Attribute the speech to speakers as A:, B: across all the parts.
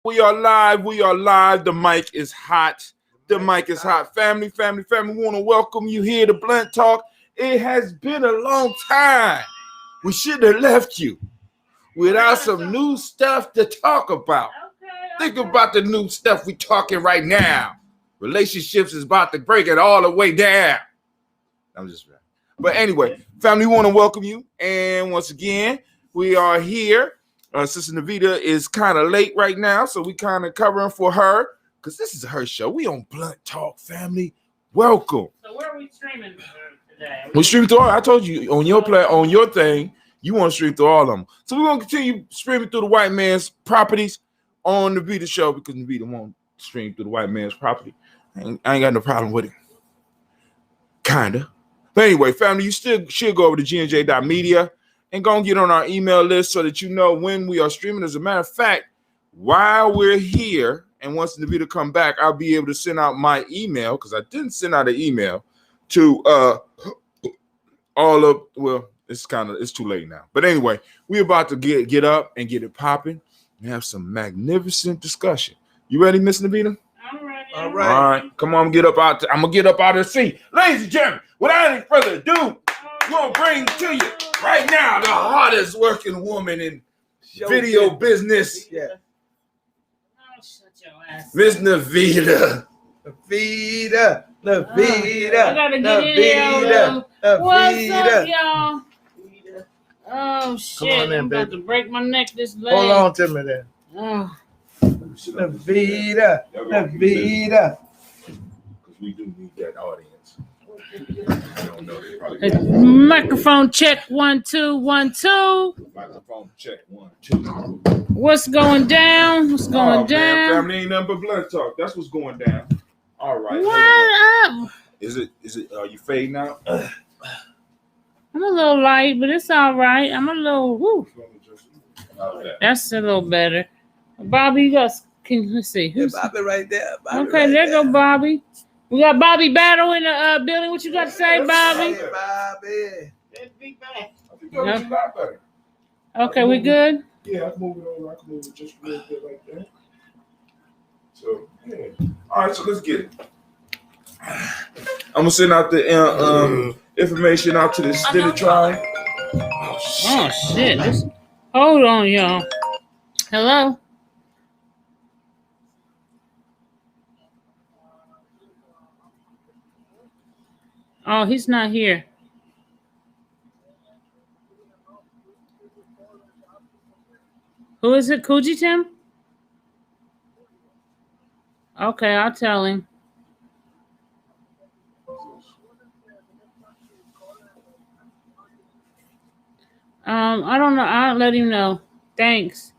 A: We are live. We are live. The mic is hot. The mic is hot. Family. We want to welcome you here to Blunt Talk. It has been a long time. We should have left you without some new stuff to talk about. Think about the new stuff we talking right now. Relationships is about to break it all the way down. I'm just right. But anyway, family, we want to welcome you. And once again, we are here. Sister Navita is kind of late right now, so we kind of covering for her because this is her show. We on Blunt Talk, family. Welcome.
B: So where are we streaming today?
A: We stream through all. I told you on your thing, you want to stream through all of them. So we're gonna continue streaming through the white man's properties on the Navita show because Navita won't stream through the white man's property. I ain't got no problem with it. Kinda. But anyway, family, you still should go over to gnj.media and go and get on our email list so that you know when we are streaming. As a matter of fact, while we're here, and once the video come back, I'll be able to send out my email because I didn't send out an email to all of, well, it's too late now. But anyway, we're about to get up and get it popping and have some magnificent discussion. You ready, Miss Navita?
B: I'm ready.
A: All right. Come on, I'm gonna get up out of the seat. Ladies and gentlemen, without any further ado, we're gonna bring to you right now the hardest working woman in video business.
C: Yeah.
B: Oh, shut your ass.
A: Miss Navita.
C: Navita.
B: I gotta get in here. What's up, y'all? Oh shit!
C: on in,
B: I'm about
C: baby.
B: to break my neck. This leg.
C: Hold on to me then.
B: Oh.
C: Navita.
A: Because we do need that audience. I don't know, they probably
B: Microphone check 1 2 1 2.
A: microphone check 1 2.
B: What's going down? What's going
A: Man,
B: down?
A: family ain't nothing but blood talk. That's what's going down. All right.
B: What up?
A: Is it are you fading out?
B: I'm a little light, but it's all right. I'm a little woo. That's a little better. Bobby, you got. Let's see.
C: Yeah, Bobby right there. Bobby
B: Okay,
C: right
B: there go Bobby. We got Bobby Battle in the building. What you got to say, Bobby?
C: Hey, Bobby.
A: I think that was a lot better.
B: Okay, we good?
A: Yeah, I can move it over. I can move it just a little bit like that. So, yeah. All right, so let's get it. I'm going to send out the information out to the Steady Tribe.
B: Oh, shit. Hold on, y'all. Hello? Oh, he's not here. Who is it? Coogee Tim? Okay, I'll tell him. I don't know. I'll let him know. Thanks.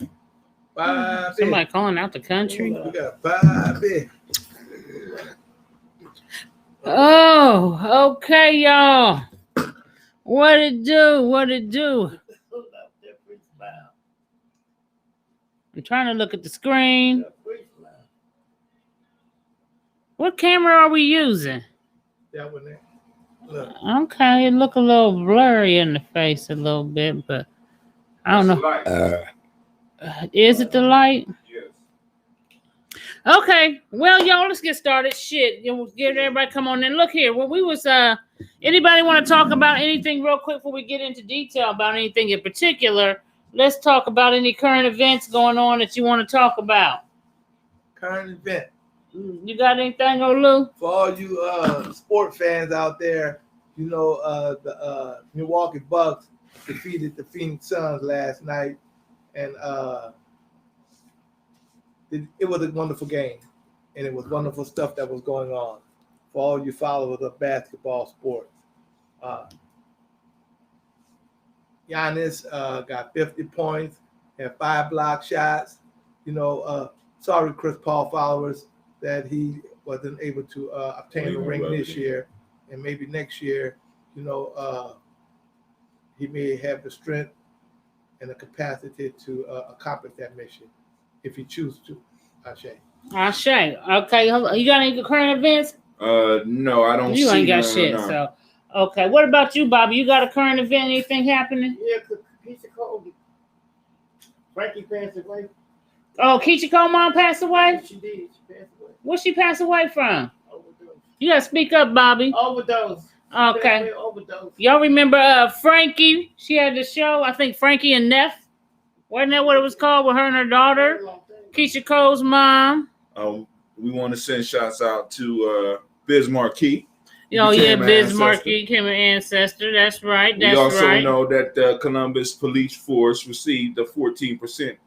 C: Bobby.
B: Somebody calling out the country.
C: We got Bobby.
B: Oh, okay, y'all. What it do? I'm trying to look at the screen. What camera are we using?
C: That one there. Look.
B: Okay, it look a little blurry in the face a little bit, but I don't know. Is it the light?
A: Yes.
B: Okay, well, y'all, let's get started. Shit, get everybody come on in. Look here. Well, we was anybody want to talk about anything real quick before we get into detail about anything in particular? Let's talk about any current events going on that you want to talk about.
C: Current event.
B: You got anything, Olu?
C: For all you sport fans out there, you know the Milwaukee Bucks defeated the Phoenix Suns last night, and it was a wonderful game, and it was wonderful stuff that was going on for all you followers of basketball sports. Giannis got 50 points, had 5 block shots. You know, sorry, Chris Paul followers, that he wasn't able to obtain a ring this year, and maybe next year, you know, he may have the strength and the capacity to accomplish that mission if he chooses to. Ashe.
B: Okay, you got any current events?
A: No, I don't.
B: You
A: see
B: ain't got
A: none,
B: shit.
A: no.
B: So, okay. What about you, Bobby? You got a current event? Anything happening?
D: Yeah, piece of Kobe. Frankie passed away.
B: Oh, Keisha Cole mom passed away?
D: She did. She passed away.
B: Where she passed away from?
D: Overdose.
B: You gotta speak up, Bobby.
D: Overdose. She
B: Okay.
D: passed away, overdose.
B: Y'all remember Frankie? She had the show, I think Frankie and Neff. Wasn't that what it was called with her and her daughter? Keisha Cole's mom.
A: We want to send shouts out to Biz Marquis.
B: Oh yeah,
A: became an
B: Biz
A: ancestor.
B: Marquis became an ancestor. That's right. That's
A: we also
B: right.
A: know that the Columbus Police Force received a 14%.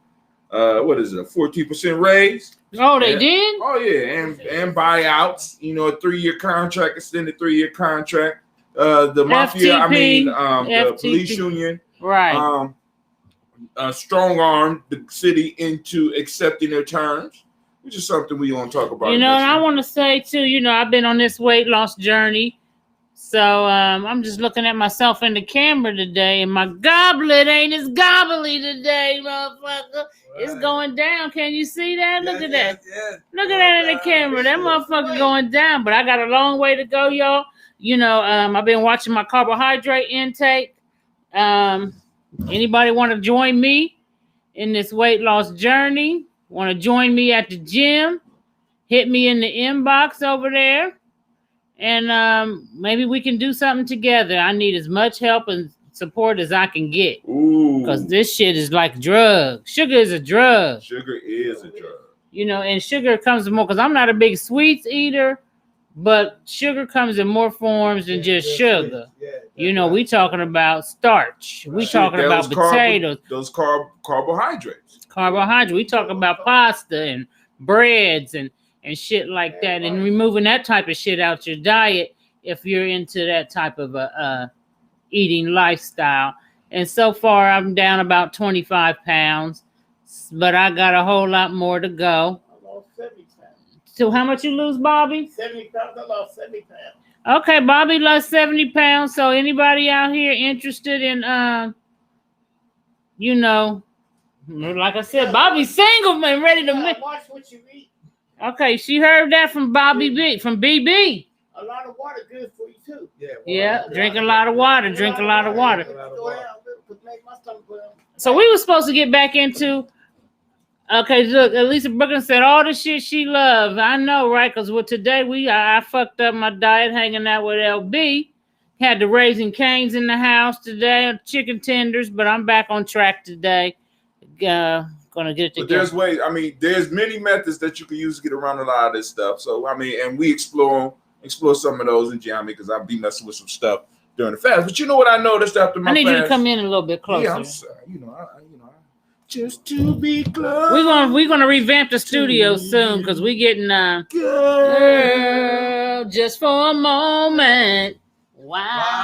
A: What is it? A 14% raise?
B: Oh, they
A: Yeah.
B: did?
A: Oh yeah, and buyouts. You know, a 3-year contract, extended 3-year contract. The mafia,
B: FTP,
A: the
B: FTP.
A: police union,
B: Right.
A: strong armed the city into accepting their terms, which is something we want to talk about.
B: You know, and I want to say too, you know, I've been on this weight loss journey. So I'm just looking at myself in the camera today, and my goblet ain't as gobbly today, motherfucker. It's going down. Can you see that? Look at that. Look at that in the camera. That motherfucker going down. But I got a long way to go, y'all. You know, I've been watching my carbohydrate intake. Anybody want to join me in this weight loss journey? Want to join me at the gym? Hit me in the inbox over there. And maybe we can do something together. I need as much help and support as I can get.
A: Ooh,
B: Because this shit is like drug. Sugar is a drug.
A: sugar is a drug.
B: You know, and sugar comes in more, because I'm not a big sweets eater, but sugar comes in more forms than just sugar. You know, we talking about starch. We
A: Shit,
B: talking about
A: those
B: potatoes.
A: Those carbohydrates.
B: Carbohydrate. We talking about pasta and breads and shit like that, and removing that type of shit out your diet if you're into that type of eating lifestyle. And so far, I'm down about 25 pounds, but I got a whole lot more to go.
D: I lost 70 pounds.
B: So how much you lose, Bobby?
D: 70 pounds. I lost 70 pounds.
B: Okay, Bobby lost 70 pounds. So anybody out here interested in, you know, like I said, Bobby's single, man, ready to make.
D: Watch what you eat.
B: Okay, she heard that from Bobby B, from BB.
D: A lot of water good for you too.
B: Yeah, drink a lot of water. Drink a lot of water.
D: Go down, make my stomach go down.
B: So we were supposed to get back into. Okay, look, Elisa Brooklyn said all the shit she loved. I know, right? Because today I fucked up my diet hanging out with LB. Had the Raising Cane's in the house today, chicken tenders, but I'm back on track today. Gonna get it
A: But
B: together.
A: there's ways. I mean, there's many methods that you can use to get around a lot of this stuff. So I mean, and we explore some of those in Jamie, because I'll be messing with some stuff during the fast. But you know what I noticed after my
B: I need
A: fast?
B: you to come in a little bit closer.
A: Yeah, I'm sorry. Just to be close.
B: We're gonna revamp the studio soon, because we getting girl, just for a moment. Wow.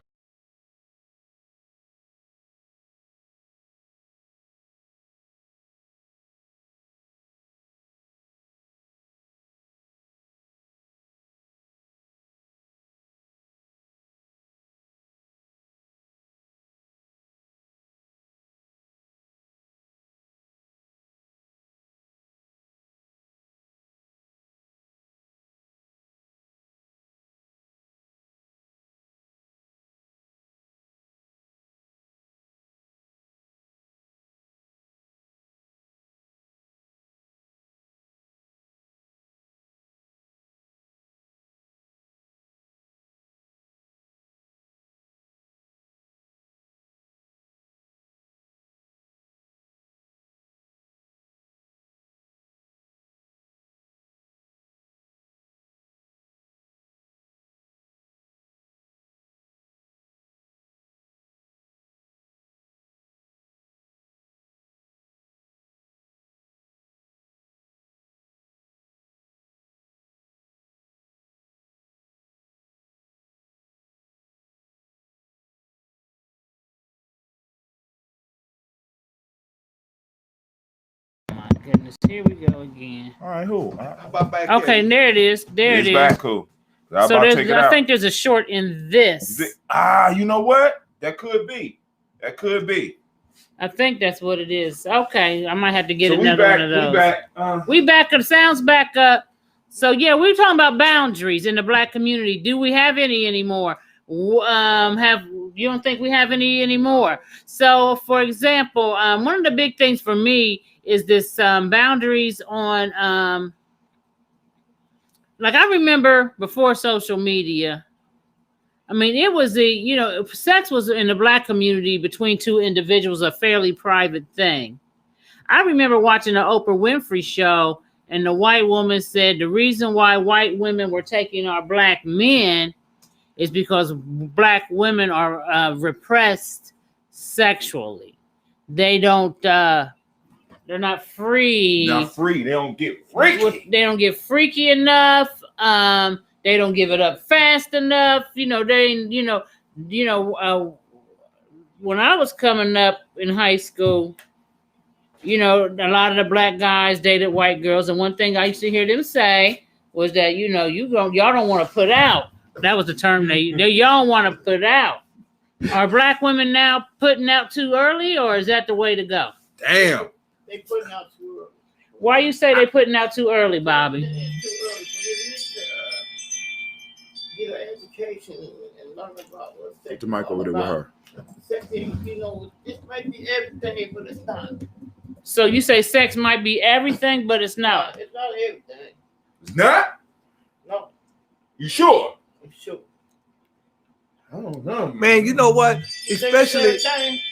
B: My goodness, here we go again.
A: All right, who?
C: How about back
B: Okay,
C: here?
B: there it is. There it
A: It's
B: is.
A: back, who? I'm
B: So
A: about to take it
B: I
A: out.
B: think there's a short in this.
A: You know what? That could be. That could be.
B: I think that's what it is. Okay, I might have to get
A: So we
B: another
A: back.
B: one of those.
A: We back.
B: We back up. Sounds back up. So yeah, we're talking about boundaries in the Black community. Do we have any anymore? You don't think we have any anymore? So, for example, one of the big things for me is this boundaries on like I remember before social media. I mean, it was sex was in the Black community between two individuals a fairly private thing. I remember watching the Oprah Winfrey show, and the white woman said the reason why white women were taking our Black men is because Black women are repressed sexually. They don't. They're not free.
A: Not free. They don't get freaky.
B: They don't get freaky enough. They don't give it up fast enough. When I was coming up in high school, a lot of the Black guys dated white girls, and one thing I used to hear them say was that y'all don't want to put out. That was the term y'all don't want to put out. Are Black women now putting out too early, or is that the way to go?
A: Damn.
D: They putting out too early.
B: Why you say they putting out too early, Bobby?
D: It's too early. But they need to get an education and learn about what sex
A: Put the mic over there with her.
D: Sex, this might be everything, but it's not.
B: So you say sex might be everything, but it's not.
D: It's not everything.
A: It's not?
D: No,
A: You sure?
D: I'm sure.
A: I don't know.
C: Man, you know what?
D: Sex is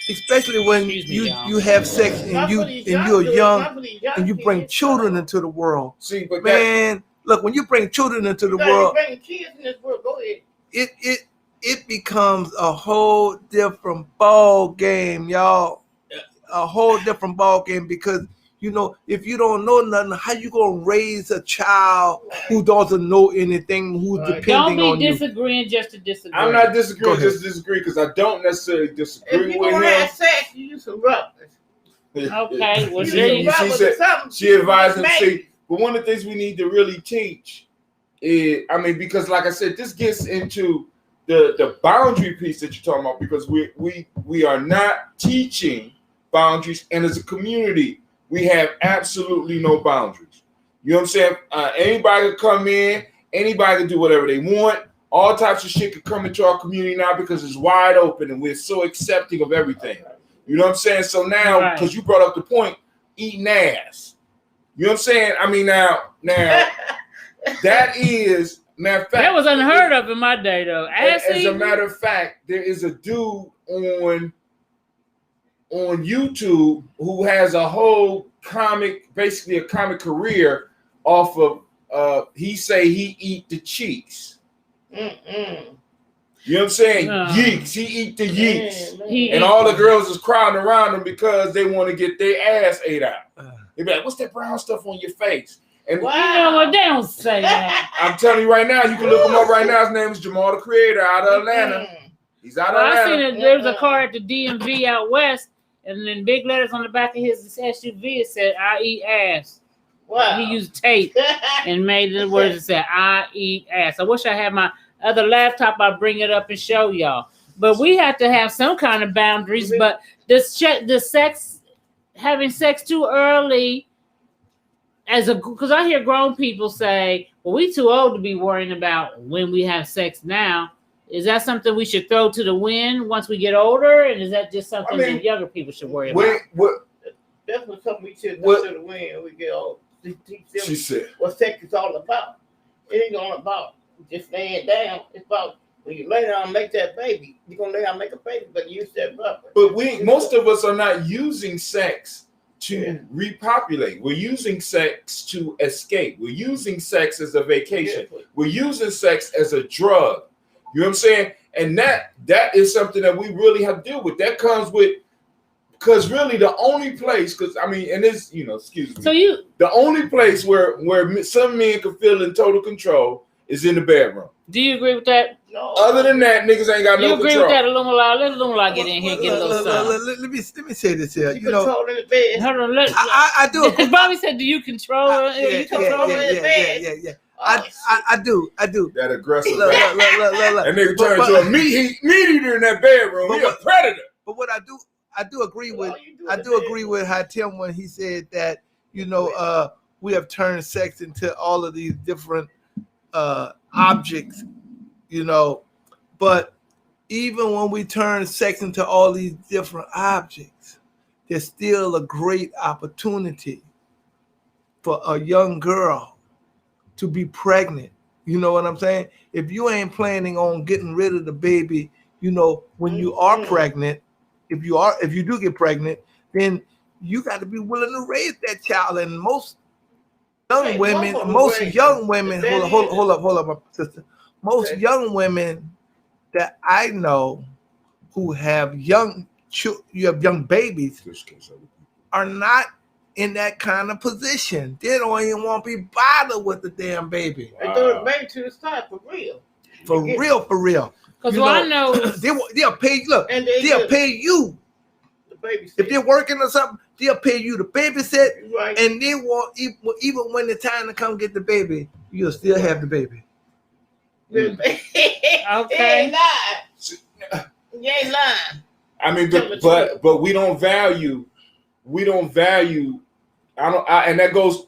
C: Especially
D: everything.
C: when
B: Excuse me, y'all.
C: you have sex and you're young and you bring children into the world.
A: See, but
C: Man, look, when you bring children into the
D: You
C: world,
D: bring kids in this world. Go ahead.
C: it becomes a whole different ball game, y'all. A whole different ball game, because if you don't know nothing, how you gonna raise a child who doesn't know anything, who's
D: Right.
C: depending
B: Don't
C: on
B: be
C: you?
B: disagreeing just to disagree.
A: I'm not
C: Go
A: disagreeing,
C: ahead.
A: just disagree, because I don't necessarily
D: If
A: disagree
D: you
A: with
D: gonna
A: him.
D: have sex, you use some rubbers.
B: Okay, well,
D: You
A: See,
B: there
D: use
B: you
D: some
A: she
D: rubbers
A: said-
D: or something.
A: She advised him,
D: Maybe.
A: see, but one of the things we need to really teach is, because like I said, this gets into the boundary piece that you're talking about, because we are not teaching boundaries, and as a community, we have absolutely no boundaries. You know what I'm saying? Anybody can come in, anybody can do whatever they want. All types of shit can come into our community now because it's wide open and we're so accepting of everything. You know what I'm saying? So now,
B: Right.
A: because you brought up the point, eating ass. You know what I'm saying? I mean, now that is, matter of fact,
B: that was unheard of in my day, though.
A: As a
B: eating?
A: matter of fact, there is a dude on YouTube who has a whole basically a comic career off of he say he eat the cheeks.
D: Mm-mm.
A: You know what I'm saying?
B: Yeeks.
A: He eat the yeeks.
D: Man,
B: He-
A: And all the girls is crowding around him because they want to get their ass ate out. They be like, what's that brown stuff on your face? And
D: Wow.
B: You know what? They don't say that.
A: I'm telling you right now, you can look him up right now. His name is Jamal the Creator out of Atlanta.
D: Mm-mm.
A: He's out of
B: Well, I
A: Atlanta.
B: seen it. There was a car at the DMV out west, and then big letters on the back of his SUV. It said, "I eat ass."
D: Wow.
B: He used tape and made the words that said, "I eat ass." I wish I had my other laptop. I'll bring it up and show y'all. But we have to have some kind of boundaries. But having sex too early, because I hear grown people say, "Well, we too old to be worrying about when we have sex now." Is that something we should throw to the wind once we get older, and is that just something that younger people should worry about?
D: That's what something we should
A: What-
D: do to the wind. We get old. Teach them
A: She said,
D: what sex is all about. It ain't all about just laying down. It's about when you lay down and make that baby. You're gonna lay down and make a baby, but use that rubber.
A: but most of us are not using sex to repopulate. We're using sex to escape. We're using sex as a vacation. We're using sex as a drug. You know what I'm saying? And that is something that we really have to deal with. That comes with, because really the only place, and this, excuse me.
B: So
A: The only place where some men can feel in total control is in the bedroom.
B: do you agree with that?
D: No.
A: Other than that, niggas ain't got
B: You
A: no
B: agree
A: control.
B: with that, Lumala? Let Lumala get in here and get a little something.
C: Let me say this here.
D: you
C: You know,
D: control in the bed.
B: Hold on, let
C: I do agree.
B: Bobby said, "Do you control it?
C: Yeah,
B: You control it?"
C: yeah. I do.
A: That aggressive.
C: Look.
A: That nigga turned
C: But-
A: into a meat eater in that bedroom. He a predator.
C: But what I do agree with.
D: All you do
C: I
D: is
C: do
D: bed.
C: agree with Hatim when he said that we have turned sex into all of these different objects, But even when we turn sex into all these different objects, there's still a great opportunity for a young girl to be pregnant. You know what I'm saying? If you ain't planning on getting rid of the baby, you know, when you are pregnant, if you do get pregnant, then you got to be willing to raise that child. And most young women, hold up, my sister. Most young women that I know who have young babies are not in that kind of position. They don't even want to be bothered with the damn baby.
D: They throw the baby to the side for real.
C: For real.
B: Because
C: You
B: what I know,
C: they'll pay. Look,
D: And
C: they'll pay you
D: the baby.
C: if they're working or something. They'll pay you to babysit,
D: Right.
C: and they want even when the time to come get the baby, you'll still have the baby.
B: Okay.
D: He ain't lying. He ain't lying.
A: I mean, but we don't value. And that goes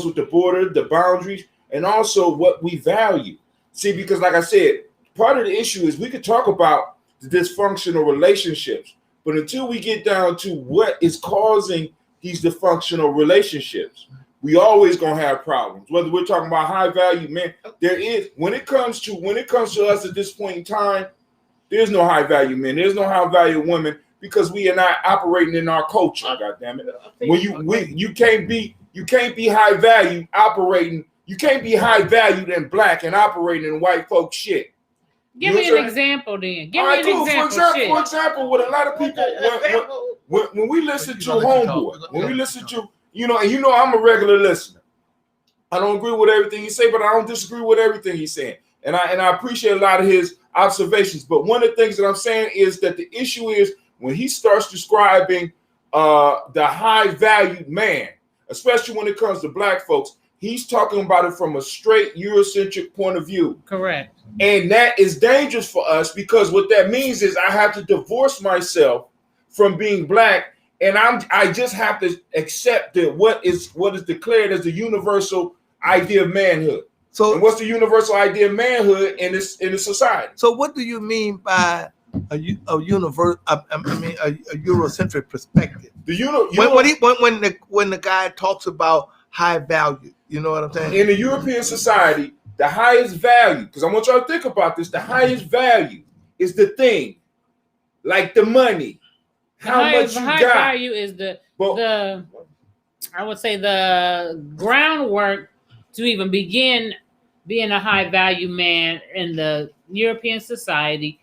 A: with the border, the boundaries, and also what we value. See, because like I said, part of the issue is we could talk about the dysfunctional relationships, but until we get down to what is causing these dysfunctional relationships, we always gonna have problems. Whether we're talking about high value men, there is when it comes to us at this point in time, there's no high value men, there's no high value women, because we are not operating in our culture. God damn it! When you can't be high value operating. You can't be high valued and black and operating in white folk shit.
B: give me an example then. Give me an example.
A: For example, with a lot of people, when we listen to Homeboy, when we listen to, and I'm a regular listener. I don't agree with everything he say, but I don't disagree with everything he's saying. And I appreciate a lot of his observations. But one of the things that I'm saying is that the issue is when he starts describing the high valued man, especially when it comes to black folks, he's talking about it from a straight Eurocentric point of view.
B: Correct.
A: And that is dangerous for us because what that means is I have to divorce myself from being black, and I just have to accept that what is declared as the universal idea of manhood. So, and what's the universal idea of manhood in this society?
C: So, what do you mean by a Eurocentric perspective? When the guy talks about high value, you know what I'm saying?
A: In the European society, the highest value, because I want y'all to think about this, the highest value is the thing, like the money, much you got.
B: High value is the I would say the groundwork to even begin being a high value man in the European society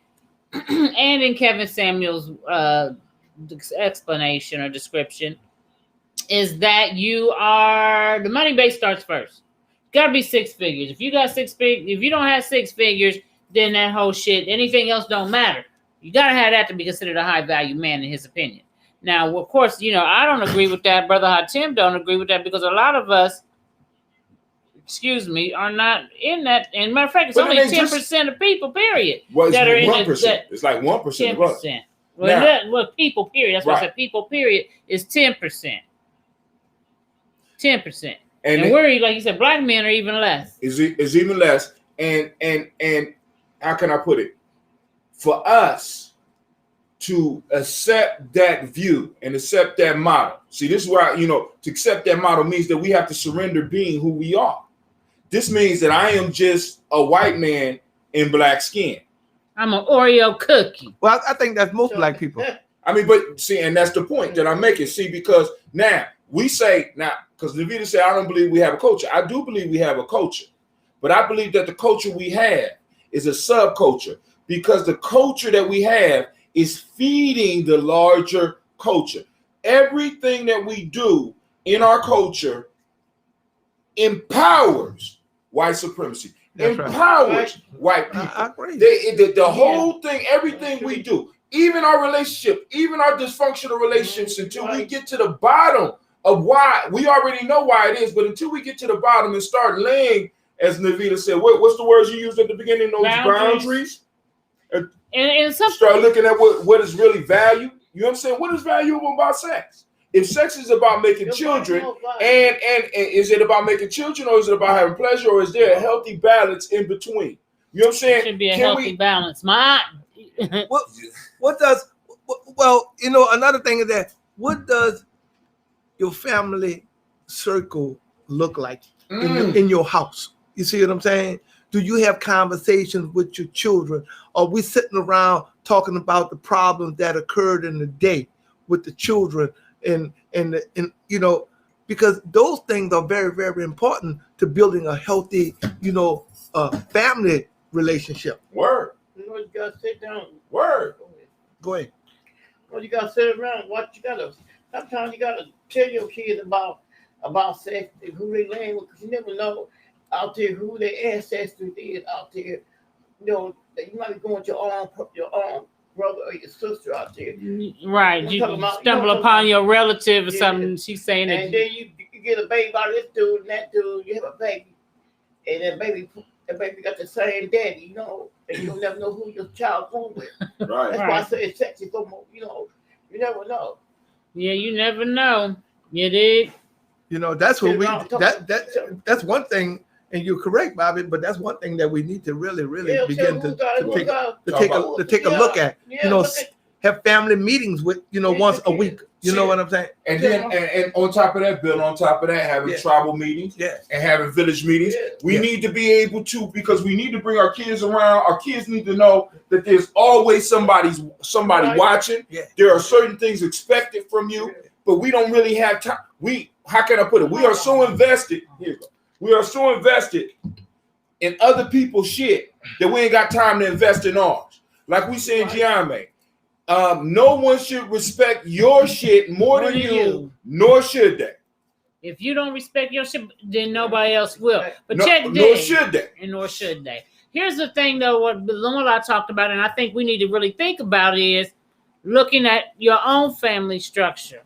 B: and in Kevin Samuel's explanation or description is that the money base starts first. Gotta be 6 figures. If you don't have 6 figures, then that whole shit, anything else don't matter. You gotta have that to be considered a high value man in his opinion. Now, of course, I don't agree with that. Brother Hatim don't agree with that because a lot of us, are not in that. And matter of fact, it's only 10% of people, period.
A: That are in 1%. It's like 1%.
B: 10%. Well, people, period. That's why I said people, period, is 10%. 10%. And we're, like you said, black men are even less.
A: Is even less. And how can I put it? For us to accept that view and accept that model. See, this is why, to accept that model means that we have to surrender being who we are. This means that I am just a white man in black skin.
B: I'm an Oreo cookie.
C: Well, I think that's most black people.
A: I mean, but see, and that's the point that I'm making. See, because now we say, because Navita said, I don't believe we have a culture. I do believe we have a culture. But I believe that the culture we have is a subculture because the culture that we have is feeding the larger culture. Everything that we do in our culture empowers white supremacy, empowers white people.
C: I agree.
A: The whole thing, everything we do, even our relationship, even our dysfunctional relationships, until we get to the bottom of why, we already know why it is, but until we get to the bottom and start laying, as Navita said, what's the words you used at the beginning, those boundaries?
B: And
A: start looking at what is really valued. You know what I'm saying? What is valuable about sex? If sex is about making children, and is it about making children, or is it about having pleasure, or is there a healthy balance in between? You know what I'm saying?
B: It should be a healthy balance.
C: Well, another thing is that what does your family circle look like
A: Mm.
C: in your house? You see what I'm saying? Do you have conversations with your children? Are we sitting around talking about the problems that occurred in the day with the children and you know, because those things are very, very important to building a healthy, you know, family relationship.
A: Word.
D: You know, you gotta sit down.
A: Word.
C: Go ahead.
D: Well, you gotta sit around. What you gotta. Sometimes you gotta tell your kids about sex, who they land with, because you never know out there who their ancestors is out there. You know, you might be going with your own brother or your sister out there.
B: Right.
D: I'm
B: You
D: talking about-
B: stumble
D: you know,
B: upon your relative or
D: Yeah.
B: something. She's saying that.
D: And then you get a baby by this dude and that dude, you have a baby, and that baby got the same daddy, you know, and you'll never know who your child's born with.
A: Right.
D: That's why I say it's sexy so much, you know, you never know.
B: Yeah, you never know. You dig?
C: You know, that's what
D: Sit
C: we
D: around talking.
C: that's one thing, and you're correct, Bobby, but that's one thing that we need to really
D: Yeah,
C: begin
D: so
C: to take
D: who
C: a look at.
D: Yeah,
C: You know,
D: look at-
C: have family meetings with, you know,
D: Yeah,
C: once a
D: yeah.
C: week. You know what I'm saying?
A: And then and on top of that, Bill, on top of that, having
C: Yeah.
A: tribal meetings
C: Yeah.
A: and having village meetings.
D: Yeah.
A: We
C: Yeah.
A: need to be able to, because we need to bring our kids around. Our kids need to know that there's always somebody
D: Right.
A: watching.
C: Yeah.
A: There are certain things expected from you, but we don't really have time. How can I put it? We are so invested. Here you go. We are so invested in other people's shit that we ain't got time to invest in ours. Like we say in Giame, no one should respect your shit more than you, nor should they.
B: If you don't respect your shit, then nobody else will. But
A: No,
B: check
A: nor
B: this.
A: should they.
B: And nor should they. Here's the thing, though, what Lola talked about, and I think we need to really think about is looking at your own family structure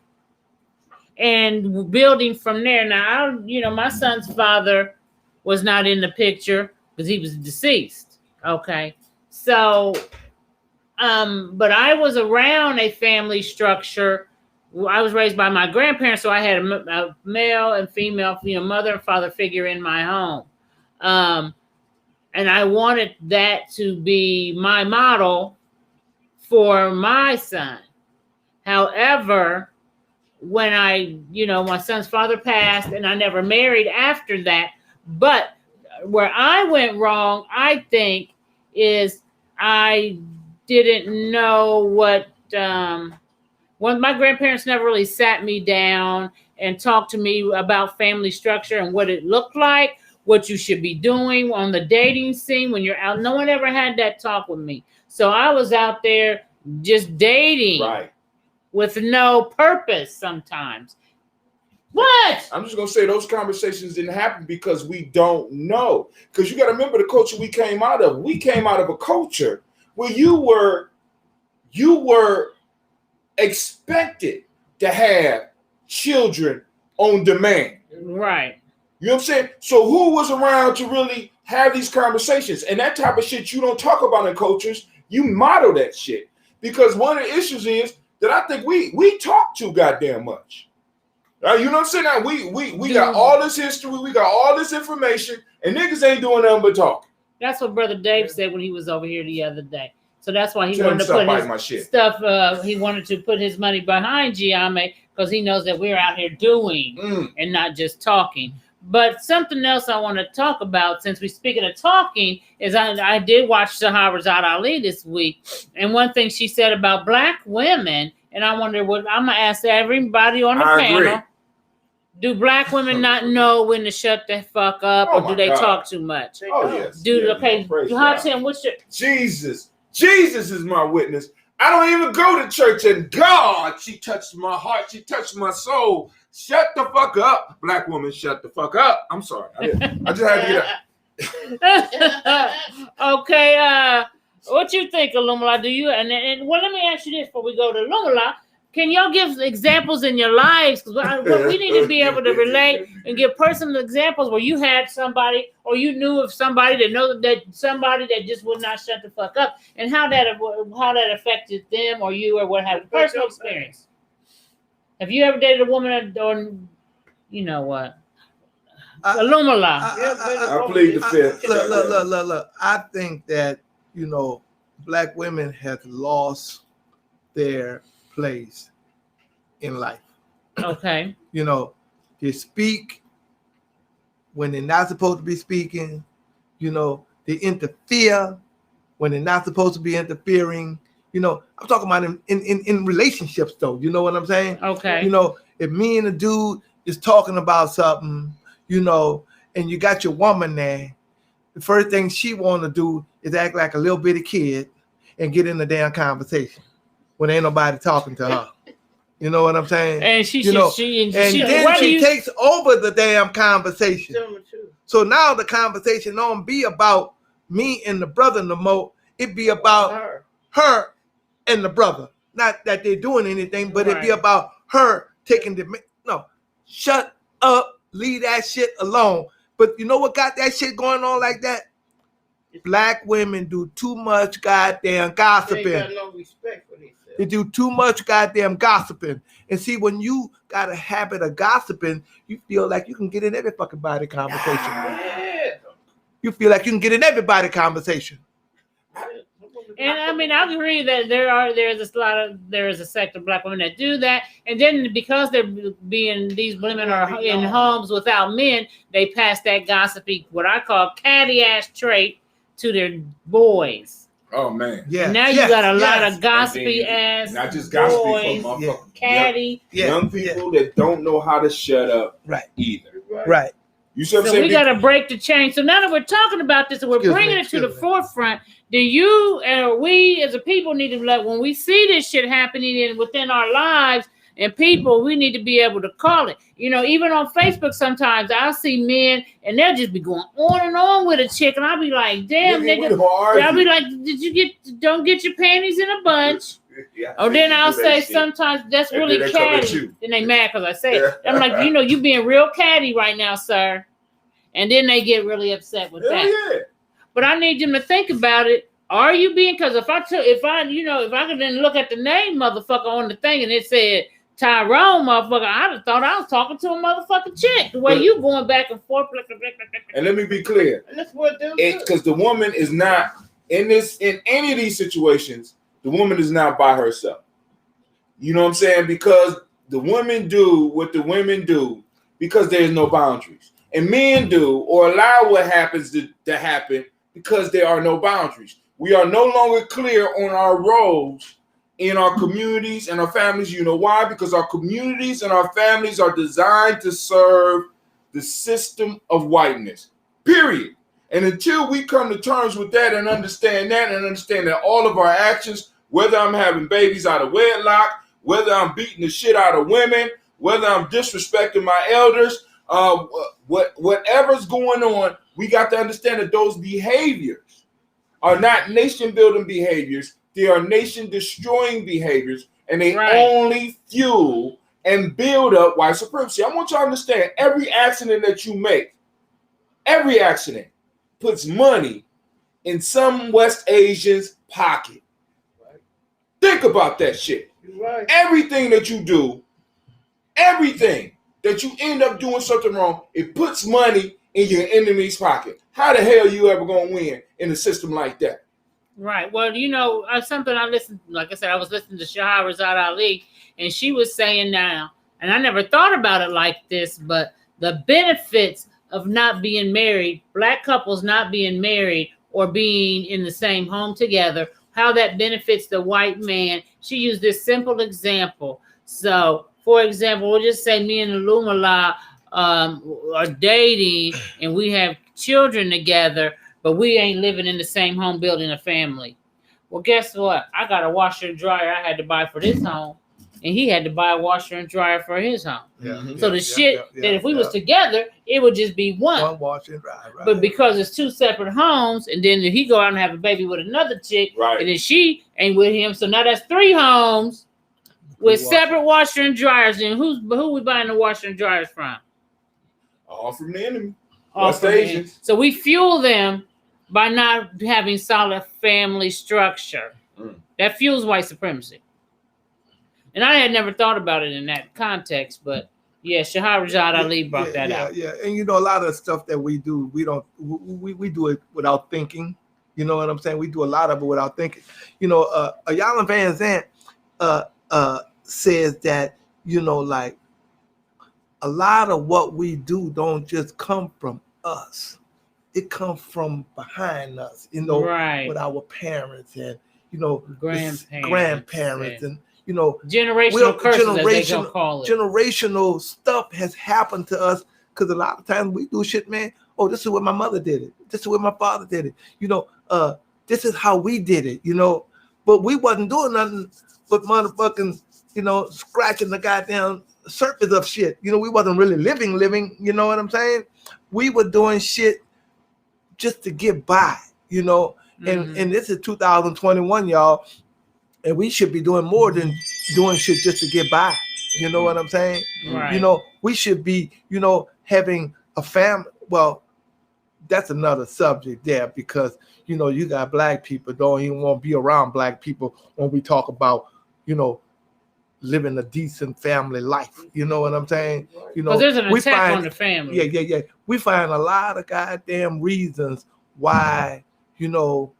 B: and building from there. Now, my son's father was not in the picture because he was deceased. Okay. So, but I was around a family structure. I was raised by my grandparents, so I had a male and female, mother and father figure in my home. And I wanted that to be my model for my son. However, when my son's father passed and I never married after that, but where I went wrong, I think, is I didn't know what, when my grandparents never really sat me down and talked to me about family structure and what it looked like, what you should be doing on the dating scene when you're out. No one ever had that talk with me. So I was out there just dating.
A: Right.
B: With no purpose sometimes. What?
A: I'm just gonna say those conversations didn't happen because we don't know. Because you got to remember the culture we came out of. We came out of a culture where you were expected to have children on demand.
B: Right.
A: You know what I'm saying? So who was around to really have these conversations? And that type of shit you don't talk about in cultures. You model that shit. Because one of the issues is that I think we talk too goddamn much. Right? You know what I'm saying? Now we got all this history, we got all this information, and niggas ain't doing nothing but talking.
B: That's what Brother Dave said when he was over here the other day. So that's why he
A: Tell him
B: wanted to
A: stop
B: put
A: biting my
B: his
A: shit.
B: stuff. He wanted to put his money behind Giame because he knows that we're out here doing and not just talking. But something else I want to talk about, since we're speaking of talking, is I did watch Shahrazad Ali this week, and one thing she said about Black women, and I wonder what I'm gonna ask everybody on the panel:
A: agree.
B: do Black women not know when to shut the fuck up,
A: Oh
B: or do
A: my
B: they
A: God.
B: talk too much?
A: Oh yes.
B: Dude,
A: Yeah,
B: okay,
A: praise
B: Hot
A: God.
B: Tim, what's your?
A: Jesus is my witness. I don't even go to church, and God, she touched my heart. She touched my soul. Shut the fuck up, Black woman. Shut the fuck up. I'm sorry. I just had to get up.
B: Okay, what you think, Lumala? Do you and well, let me ask you this before we go to Lumala. Can y'all give examples in your lives? Because we need to be able to relate and give personal examples where you had somebody or you knew of somebody that somebody that just would not shut the fuck up, and how that affected them or you or what have you. Personal experience. Have you ever dated a woman or you know what? Lumala.
A: I plead the fifth.
C: Look. I think that, Black women have lost their place in life.
B: Okay.
C: You know, they speak when they're not supposed to be speaking. You know, they interfere when they're not supposed to be interfering. You know, I'm talking about in relationships, though. You know what I'm saying?
B: Okay.
C: You know, if me and a dude is talking about something, you know, and you got your woman there, the first thing she want to do is act like a little bitty kid and get in the damn conversation when ain't nobody talking to her. You know what I'm saying?
B: And she,
C: you know,
B: she
C: then
B: why do
C: she
B: you-
C: takes over the damn conversation.
D: Tell me too.
C: So now the conversation don't be about me and the brother no more. It be about her and the brother. Not that they're doing anything, but it be
B: Right.
C: about her taking the no. Shut up, leave that shit alone. But you know what got that shit going on like that? Black women do too much goddamn
D: They ain't
C: gossiping.
D: got no respect for themselves.
C: They do too much goddamn gossiping. And see, when you got a habit of gossiping, you feel like you can get in every fucking body conversation.
D: Yeah.
C: You feel like you can get in everybody conversation.
B: And I mean, I agree that there is a sect of black women that do that, and then because these women are in homes without men, they pass that gossipy, what I call catty ass trait to their boys.
A: Oh man.
C: Yeah.
B: Now you got a lot of gossipy ass
A: Not just gossipy
B: boys,
A: for motherfuckers.
B: catty.
A: Young people that don't know how to shut up
C: Right.
A: either.
C: Right.
A: You see what I'm
B: So
A: saying?
B: we got to break the chain. So now that we're talking about this and we're
C: Excuse me,
B: bringing it to the
C: excuse me.
B: forefront, do you and we as a people need to let, when we see this shit happening within our lives and people, we need to be able to call it. You know, even on Facebook sometimes I'll see men and they'll just be going on and on with a chick and I'll be like, damn, nigga. I'll be like, don't get your panties in a bunch. Or then I'll say sometimes that's
A: And
B: really
A: then they come at
B: catty.
A: you.
B: Then they mad because I say it. I'm like, you know, you being real catty right now, sir. And then they get really upset with that.
A: Yeah.
B: But I need them to think about it. Are you being? Because if I could then look at the name motherfucker on the thing and it said Tyrone motherfucker, I'd have thought I was talking to a motherfucking chick. The way you going back and forth.
A: And let me be clear.
D: And that's what they do.
A: Because the woman is not in any of these situations, the woman is not by herself. You know what I'm saying? Because the women do what the women do because there's no boundaries. And men do or allow what happens to happen because there are no boundaries. We are no longer clear on our roles in our communities and our families. You know why? Because our communities and our families are designed to serve the system of whiteness, period. And until we come to terms with that and understand that all of our actions, whether I'm having babies out of wedlock, whether I'm beating the shit out of women, whether I'm disrespecting my elders, whatever's going on, we got to understand that those behaviors are not nation-building behaviors. They are nation-destroying behaviors, and they only fuel and build up white supremacy. I want you to understand, every accident that you make, every accident puts money in some West Asian's pocket. Right. Think about that shit.
D: Right.
A: Everything that you do, everything that you end up doing something wrong, it puts money in your enemy's pocket. How the hell you ever gonna win in a system like that?
B: Right. Well, you know, something I listened, like I said, I was listening to Shahrazad Ali, and she was saying now, and I never thought about it like this, but the benefits of not being married, black couples not being married or being in the same home together, how that benefits the white man. She used this simple example. So, for example, we'll just say me and Lumala are dating and we have children together, but we ain't living in the same home building a family. Well, guess what? I got a washer and dryer I had to buy for this home, and he had to buy a washer and dryer for his home. So the shit that if we was together, it would just be one
C: washer and dryer. Right.
B: But because it's two separate homes, and then if he go out and have a baby with another chick, and then she ain't with him, so now that's 3 homes with separate washer and dryers. And who we buying the washer and dryers from?
A: All from the enemy.
B: West Asians. So we fuel them by not having solid family structure. That fuels white supremacy. And I had never thought about it in that context, but yeah, Shahrazad Ali brought that out.
C: Yeah, and you know, a lot of the stuff that we do, we do it without thinking. You know what I'm saying? We do a lot of it without thinking. You know, Iyanla Vanzant says that, you know, like a lot of what we do don't just come from us. It comes from behind us, you know,
B: Right.
C: with our parents and, you know,
B: Grandparents
C: and, you know,
B: generational curses, as they gonna call it.
C: generational stuff has happened to us because a lot of times we do shit, man. Oh, this is what my mother did it. This is what my father did it. You know, this is how we did it, you know. But we wasn't doing nothing but motherfucking, you know, scratching the goddamn surface of shit. You know, we wasn't really living, you know what I'm saying? We were doing shit just to get by, you know. And this is 2021, y'all. And we should be doing more than doing shit just to get by. You know what I'm saying?
B: Right.
C: You know, we should be, you know, having a family. Well, that's another subject there because, you know, you got black people don't even want to be around black people when we talk about, you know, living a decent family life. You know what I'm saying? You know,
B: because there's an attack on the family.
C: Yeah. We find a lot of goddamn reasons why, you know,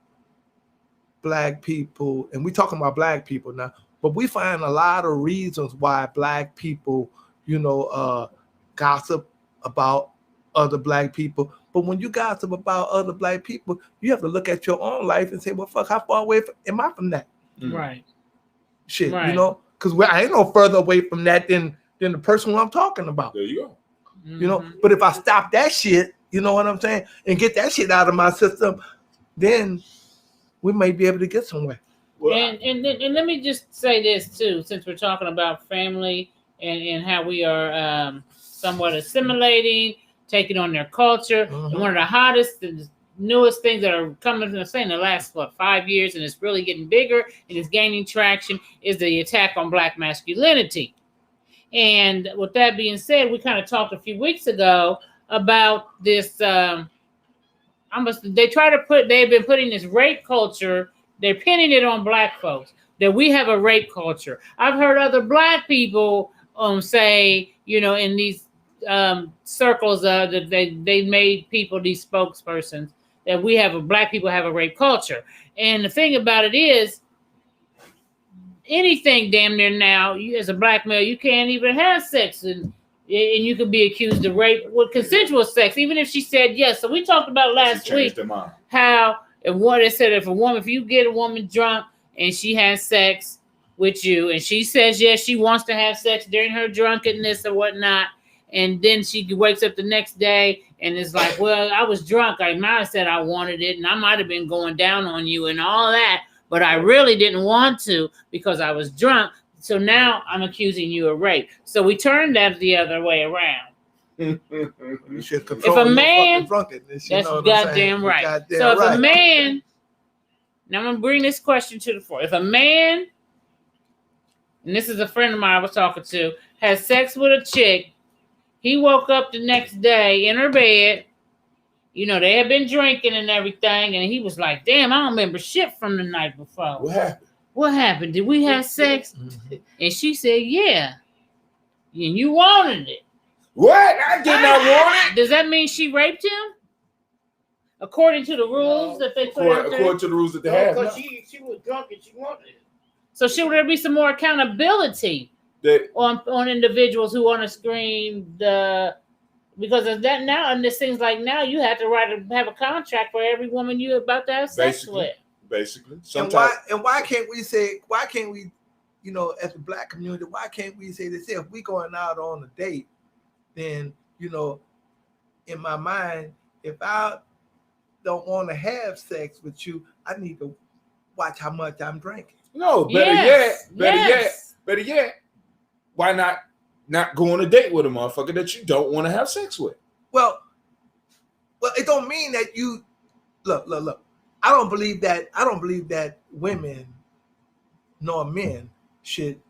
C: black people, and we talking about black people now, but we find a lot of reasons why black people, you know, gossip about other black people. But when you gossip about other black people, you have to look at your own life and say, well, fuck, how far away am I from that?
B: Right.
C: Shit,
B: Right.
C: you know, because I ain't no further away from that than the person who I'm talking about.
A: There you go.
C: You know, but if I stop that shit, you know what I'm saying, and get that shit out of my system, then we may be able to get somewhere.
A: Well,
B: And let me just say this too, since we're talking about family and how we are somewhat assimilating, taking on their culture. And one of the hottest and newest things that are coming from the last 5 years, and it's really getting bigger and it's gaining traction, is the attack on black masculinity. And with that being said, we kind of talked a few weeks ago about this. They've been putting this rape culture. They're pinning it on black folks that we have a rape culture. I've heard other black people say, you know, in these circles that they made people these spokespersons that black people have a rape culture. And the thing about it is, anything damn near now, you as a black male, you can't even have sex and you could be accused of rape with consensual sex, even if she said yes. So we talked about last week how if you get a woman drunk and she has sex with you and she says yes, she wants to have sex during her drunkenness or whatnot, and then she wakes up the next day and is like, well, I was drunk. I might have said I wanted it and I might have been going down on you and all that, but I really didn't want to because I was drunk. So now I'm accusing you of rape. So we turned that the other way around.
C: You should control
B: if a man,
C: drunkenness,
B: that's goddamn right. If a man, now I'm going to bring this question to the fore. If a man, and this is a friend of mine I was talking to, has sex with a chick, he woke up the next day in her bed, you know, they had been drinking and everything, and he was like, damn, I don't remember shit from the night before.
A: What happened?
B: What happened? Did we have sex? And she said, yeah. And you wanted it.
A: What? I did not want it.
B: Does that mean she raped him? According to the rules that they put out there?
A: According to the rules that they have.
D: Because she was drunk and she wanted it.
B: So should there be some more accountability on individuals who want to scream because of that now, and this things like now you have to have a contract for every woman you're about to have sex with.
A: Basically.
C: And why can't we, you know, as a black community, why can't we say this? If we going out on a date, then, you know, in my mind, if I don't want to have sex with you, I need to watch how much I'm drinking.
A: No, better yet, why not go on a date with a motherfucker that you don't want to have sex with?
C: Well, it don't mean that you look. I don't believe that women nor men should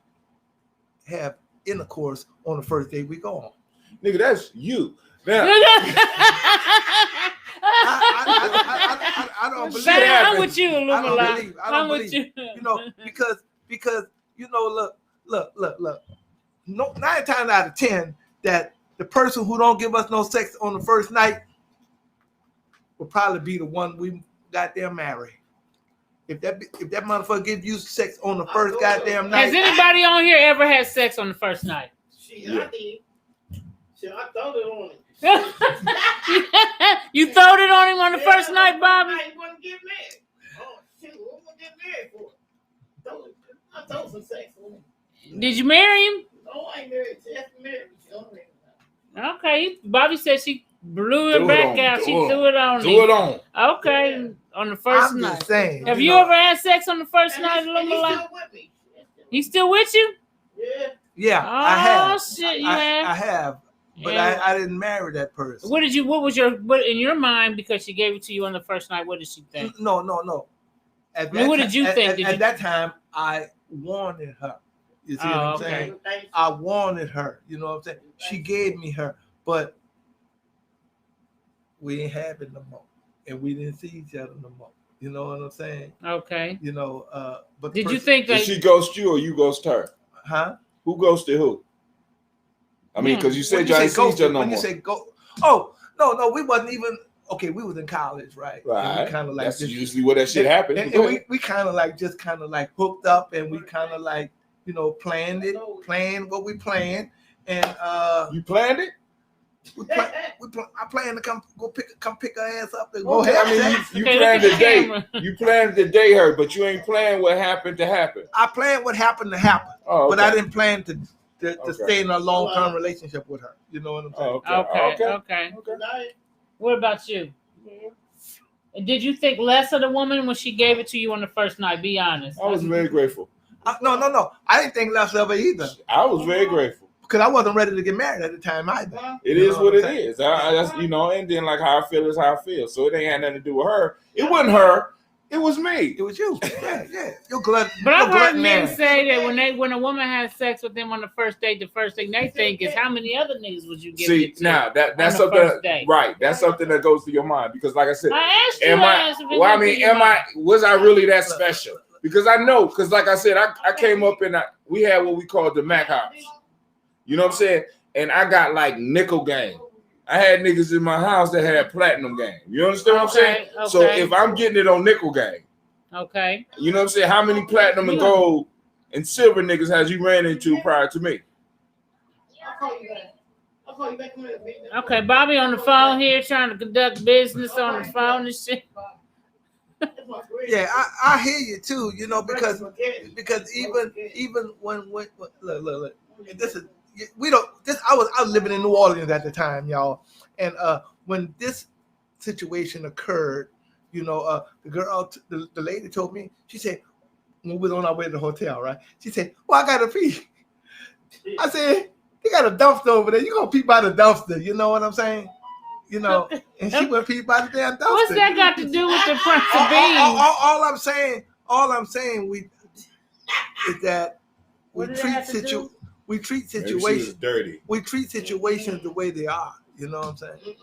C: have intercourse on the first date we go on.
A: Nigga, that's you. Now,
C: I don't believe
B: that. I'm with you, Lumala.
C: I don't believe. You know, because you know, look. No, 9 times out of 10 that the person who don't give us no sex on the first night will probably be the one we got there married. If that motherfucker gives you sex on the first goddamn night,
B: Has anybody on here ever had sex on the first night?
D: Shit, I did. Shit, I thought it on him.
B: You throwed it on him on the first night, Bobby?
D: I ain't want to get married. Oh, shit, what am I get married for? I thought some sex on him.
B: Did you marry him?
D: No, I ain't married. She asked me married. She don't marry me.
B: Okay. Bobby said she blew it
A: Threw it
B: back
A: on,
B: out. She
A: threw it
B: threw it on
A: Do
B: him.
A: it on.
B: Okay. On the first
C: I'm
B: night.
C: just saying.
B: Have you
C: know,
B: ever had sex on the first
D: And
B: night,
D: he's
B: Luma?
D: still with me.
B: He's still with you?
D: Yeah.
C: Yeah,
B: Oh,
C: I have.
B: shit, you
C: I
B: have?
C: have, but
B: Yeah.
C: I didn't marry that person.
B: What in your mind, because she gave it to you on the first night, what did she think?
C: No. At
B: I mean, what did you think?
C: At that time, I wanted her. You see what I'm
B: okay.
C: saying? I wanted her. You know what I'm saying? She gave me her, but we ain't have it no more, and we didn't see each other no more. You know what I'm saying?
B: Okay.
C: You know, but
B: Did you think
A: Did
B: that?
A: she ghost you or you ghost her?
C: Huh?
A: Who ghosted who? I mean, because you said
C: When
A: y'all
C: you
A: ain't
C: say
A: seen each other
C: ghosted,
A: no
C: when you
A: more.
C: say go, oh no, we wasn't even okay. We was in college, right? And
A: Right.
C: we kind of like
A: That's
C: just,
A: usually where that shit happens.
C: and
A: Go ahead.
C: we kind of like just kind of like hooked up, and we kind of like planned what we planned, and
A: You planned it?
C: I planned to come pick her ass up and go
A: Okay,
C: have
A: I mean,
C: sex.
A: you
B: Okay,
A: planned
B: look
A: to
B: at the
A: date.
B: camera.
A: You planned to date her, but you ain't planned what happened to happen.
C: I planned what happened to happen,
A: Oh,
C: but
A: okay.
C: I didn't plan to
A: Okay.
C: stay in a long-term relationship with her. You know what I'm saying?
A: Oh, okay.
B: Okay. What about you? And did you think less of the woman when she gave it to you on the first night? Be honest.
A: I was very grateful.
C: No. I didn't think less of her either
A: I was very grateful.
C: because I wasn't ready to get married at the time either.
A: It
C: You
A: is
C: know
A: what
C: what
A: it
C: I'm saying?
A: is. That's and then like how I feel is how I feel. So it ain't had nothing to do with her. It wasn't her. It was me.
C: It was you. Yeah. You're glutton.
B: But I've
C: you're
B: heard
C: glutton
B: men
C: man.
B: say that when a woman has sex with them on the first date, the first thing they think is, how many other niggas would you give
A: See,
B: it to?
A: now that's
B: on the
A: something
B: first date?
A: right. That's something that goes through your mind because, like I said,
B: I asked you
A: am I?
B: last.
A: Well, I mean, was I really that special? Because I know, because like I said, I came up and we had what we called the Mac House. You know what I'm saying? And I got like nickel game. I had niggas in my house that had platinum game. You understand what I'm saying?
B: Okay.
A: So if I'm getting it on nickel game,
B: Okay.
A: you know what I'm saying? How many platinum and gold and silver niggas has you ran into prior to me?
B: Okay, Bobby on the phone here trying to conduct business on the phone and shit.
C: Yeah, I hear you too. Because even when look, this is we don't. This I was living in New Orleans at the time, y'all, and when this situation occurred, the girl, the lady told me, she said, when we was on our way to the hotel, right? She said, "Well, I gotta pee." I said, "You got a dumpster over there. You gonna pee by the dumpster?" You know what I'm saying? And she went pee by the damn dumpster.
B: What's that got to do with the Prince of Beans?
C: All I'm saying, is that we
B: What did it have to do?
C: we treat
A: Maybe she was
C: situations
A: dirty.
C: we treat situations the way they are. You know what I'm saying?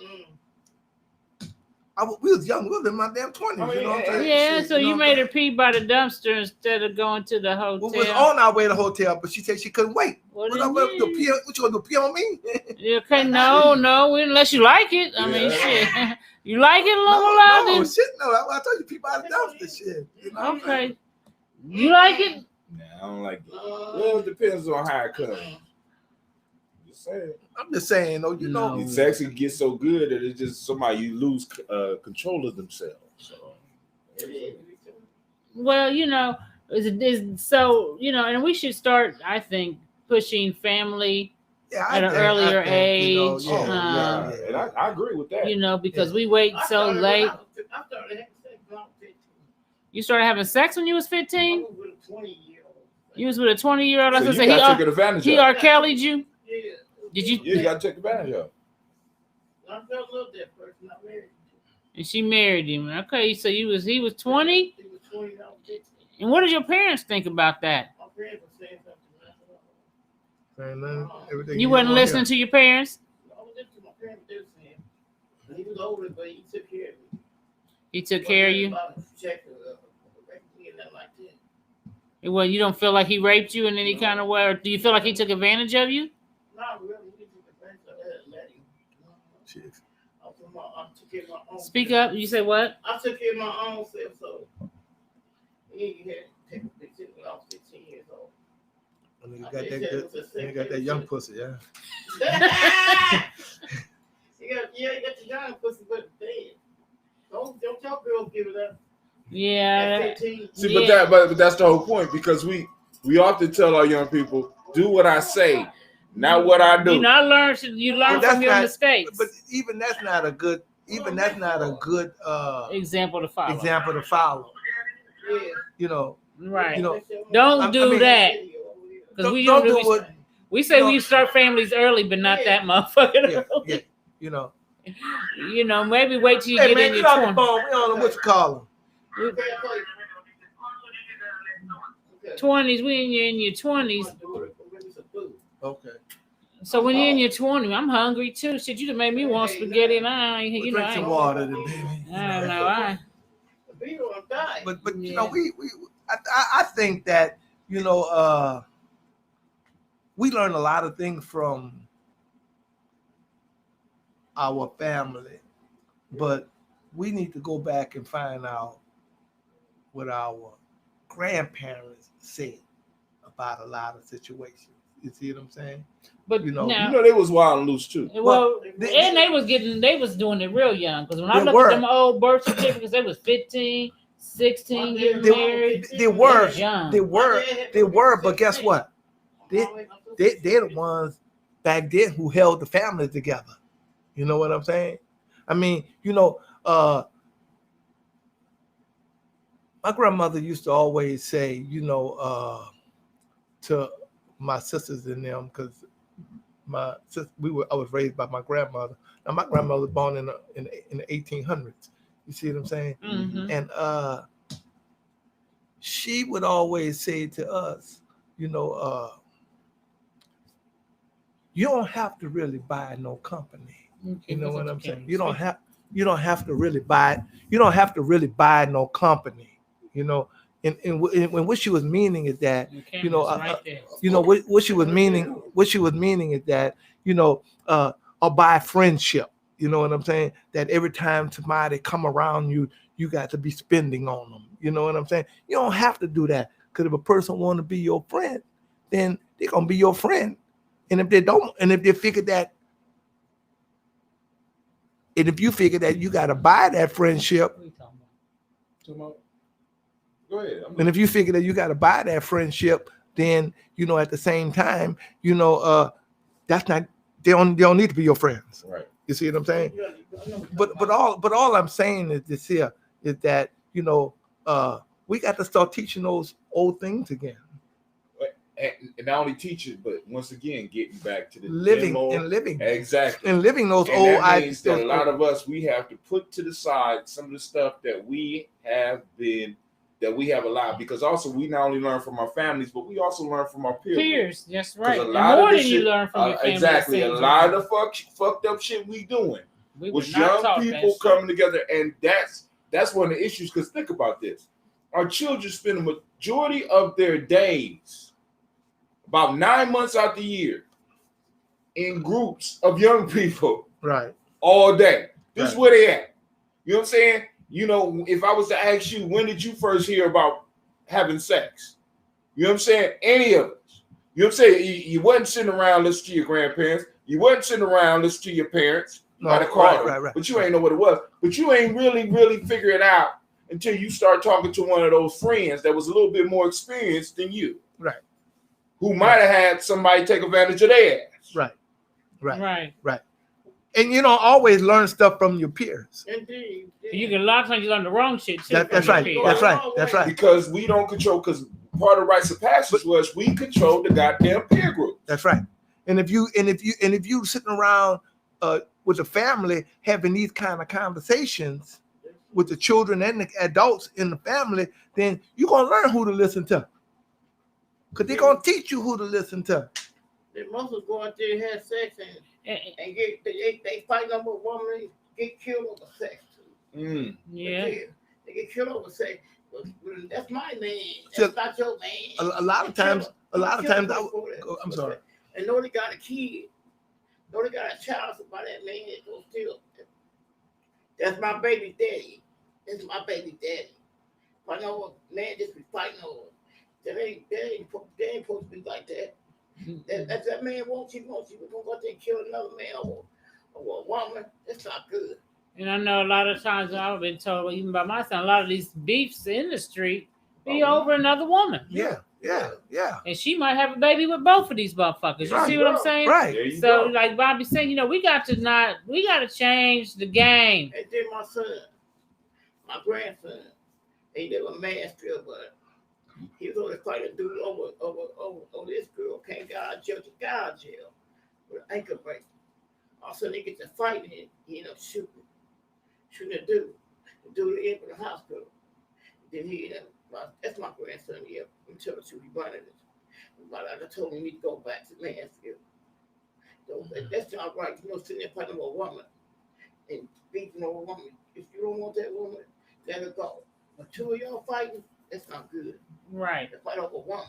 C: We was young. We was in my damn 20s.
A: I mean,
C: you know what I'm saying?
B: Yeah,
C: Shit,
B: so you
C: know what
B: made
C: I'm
B: her pee by the dumpster instead of going to the hotel.
C: We was on our way to the hotel, but she said she couldn't wait.
B: What
C: What
B: do
C: you
B: you mean?
C: gonna do? Pee on me?
B: Okay, no, unless you like it. I mean,
A: Yeah.
B: shit. You like it,
C: No,
B: Lola?
C: shit, no. I told you pee by the dumpster. Shit. You know what I'm saying?
B: Okay. You like it?
A: Nah, I don't like it. Well, it depends on how it comes. Just saying.
C: I'm just saying, though. You know,
B: No.
A: Sex can get so good that it's just somebody you lose control of themselves. So.
B: Well, and we should start, I think, pushing family
C: yeah,
B: at an earlier age.
A: Oh,
C: yeah.
A: And I agree with that.
B: Because we wait so late.
D: I started having sex when I was 15.
B: You started having sex when you was
D: I
B: 15?
D: was with a 20-year-old.
B: You was with a 20-year-old.
A: So
B: That's
A: you
B: what
A: got
B: I
A: taken advantage
B: he
A: of.
B: R. Kelly'd you?
D: Yeah.
B: Did you?
A: You got to take advantage of.
D: I felt a little that person. I married him.
B: And she married him. Okay, so he was 20?
D: He was 20, I was 15.
B: And what did your parents think about that?
D: My friends were saying something.
C: Everything
B: You wasn't listening to your parents?
D: I was listening to my parents. They were saying. He was older, but he took care of me.
B: He took care of you?
D: Check and nothing like that.
B: Well, you don't feel like he raped you in any kind of way? Or do you feel like he took advantage of you?
D: Not really. He took advantage of that. Let him. I took care of my own
B: Speak
D: self.
B: up. You say what?
D: I took care of my own self, so He had taken a picture when I was 15 years old.
C: And you
D: I
C: got
D: think
C: that
D: that
C: good.
D: was a
C: You
D: sick
C: got that
D: kid.
C: young pussy, yeah.
D: you got the young pussy, but dead. Don't y'all girls give it up.
B: Yeah.
D: At 15.
A: See,
B: Yeah.
A: but that's the whole point, because we often tell our young people, do what I say, not what I do.
B: You know, I learned. You learn
C: But that's
B: from your
C: not-
B: mistakes.
C: But even that's not a good. Even that's not a good
B: example to follow.
C: example to follow.
D: Yeah.
C: You know,
B: Right.
C: You know,
B: Don't
C: I
B: do
C: mean-
B: that. Because
C: don't do what.
B: we say
C: you know-
B: we start families early, but not that motherfucking
C: Yeah,
B: early.
C: yeah. You know.
B: You know, maybe wait till you
C: Hey
B: get
C: man,
B: in
C: get
B: your
C: off the
B: 20s.
C: phone. We don't know what you call them.
B: 20s, we in your 20s.
C: Okay.
B: So when you're in your 20s, I'm hungry too. Shit, you done made me want spaghetti, and I ain't, you know,
C: Drink
B: I
C: some
B: ain't,
C: water, then, baby.
B: I don't know.
C: But you
B: Yeah.
C: know, I think that, you know, we learn a lot of things from our family, but we need to go back and find out what our grandparents said about a lot of situations. You see what I'm saying?
B: But
C: You know-
B: now,
A: You know, they was wild and loose too.
B: well,
C: they-
B: and they was doing it real young. Because when I
C: They
B: look
C: were.
B: at them old birth certificates, they was 15, 16, getting
C: They-
B: married.
C: They were,
B: was young.
C: they were, but guess what? They're the ones back then who held the family together. You know what I'm saying? I mean, you know, my grandmother used to always say, you know, to my sisters and them, because my sister, I was raised by my grandmother. Now my grandmother was born in the 1800s. You see what I'm saying?
B: Mhm.
C: And she would always say to us, you know, you don't have to really buy no company. You know what I'm saying? You don't have to really buy. You don't have to really buy no company. You know, and what she was meaning is that, you know,
B: right there.
C: you know what she was meaning. What she was meaning is that, you know, or buy friendship. You know what I'm saying? That every time somebody come around you, you got to be spending on them. You know what I'm saying? You don't have to do that, because if a person want to be your friend, then they're gonna be your friend. And if they don't, and if they figure that, and if you figure that you got to buy that friendship,
B: What are you talking about?
A: Go ahead.
C: and if you figure that you got to buy that friendship, then, you know, at the same time, you know, that's not, they don't need to be your friends.
A: Right.
C: You see what I'm saying? But all I'm saying is this here is that, you know, we got to start teaching those old things again.
A: And not only teach it, but once again, getting back to the
C: Living
A: demo.
C: and living
A: Exactly.
C: and living those
A: And
C: old
A: that means
C: ideas.
A: that a lot of us, we have to put to the side some of the stuff that we have allowed, because also we not only learn from our families, but we also learn from our peers.
B: Peers, that's right.
A: a
B: And
A: lot of
B: more
A: the
B: than you
A: shit-
B: learn from your family.
A: Exactly. A
B: at the same
A: lot
B: time.
A: of fucked up shit we doing
B: We
A: was
B: were not
A: young
B: taught that
A: people
B: shit.
A: coming together, and that's one of the issues. Because think about this: our children spend the majority of their days, about 9 months out the year, in groups of young people
C: Right.
A: all day. This is
C: Right.
A: where they at. You know what I'm saying? You know, if I was to ask you, when did you first hear about having sex? You know what I'm saying? Any of us. You know what I'm saying? You wasn't sitting around listening to your grandparents. You wasn't sitting around listening to your parents. You might have called them, but you ain't know what it was. But you ain't really figure it out until you start talking to one of those friends that was a little bit more experienced than you.
C: Right.
A: Who might have had somebody take advantage of their ass.
C: Right.
B: Right.
C: And you don't always learn stuff from your peers.
D: Indeed.
B: You can a lot of times you learn the wrong shit too.
C: That's
B: from your
C: right.
B: peers.
C: That's right.
A: Because we don't control, because part of rites of passage was we control the goddamn peer group.
C: That's right. And if you sitting around with the family having these kind of conversations with the children and the adults in the family, then you're gonna learn who to listen to. Because they're gonna teach you who to listen to.
D: They must have go out there and have sex and get they fight over a woman, get killed over sex too.
B: Yeah.
D: They get killed over sex. Well, that's my man.
C: So,
D: That's not your man.
C: A lot of times, I'm sorry.
D: And know they got a kid. Know they got a child by that man that goes still. That's my baby daddy. That's my baby daddy. Fighting over man, just be fighting over. That ain't supposed to be like that. If that man wants you, we're gonna go out there and kill another man or a woman. That's not good.
B: And I know a lot of times I've been told, even by my son, a lot of these beefs in the street be over another woman.
C: Yeah.
B: And she might have a baby with both of these motherfuckers. You see what I'm saying?
C: Right.
A: There you
B: So,
A: go.
B: like Bobby said, we got to change the game.
D: And then my son, my grandson, he live in Mansfield, but he was only fighting a dude over this girl can't get out of jail with an ankle break. All of a sudden, they get to fighting and he shooting a dude. The dude ended up in the hospital. Then that's my grandson here. I'm telling you, he running it. But I told him he need to go back to Mansfield. So that's not right. Sitting there fighting with a woman and beating over a woman. If you don't want that woman, let her go. But two of y'all fighting, that's not good.
B: Right.
D: To fight over a woman.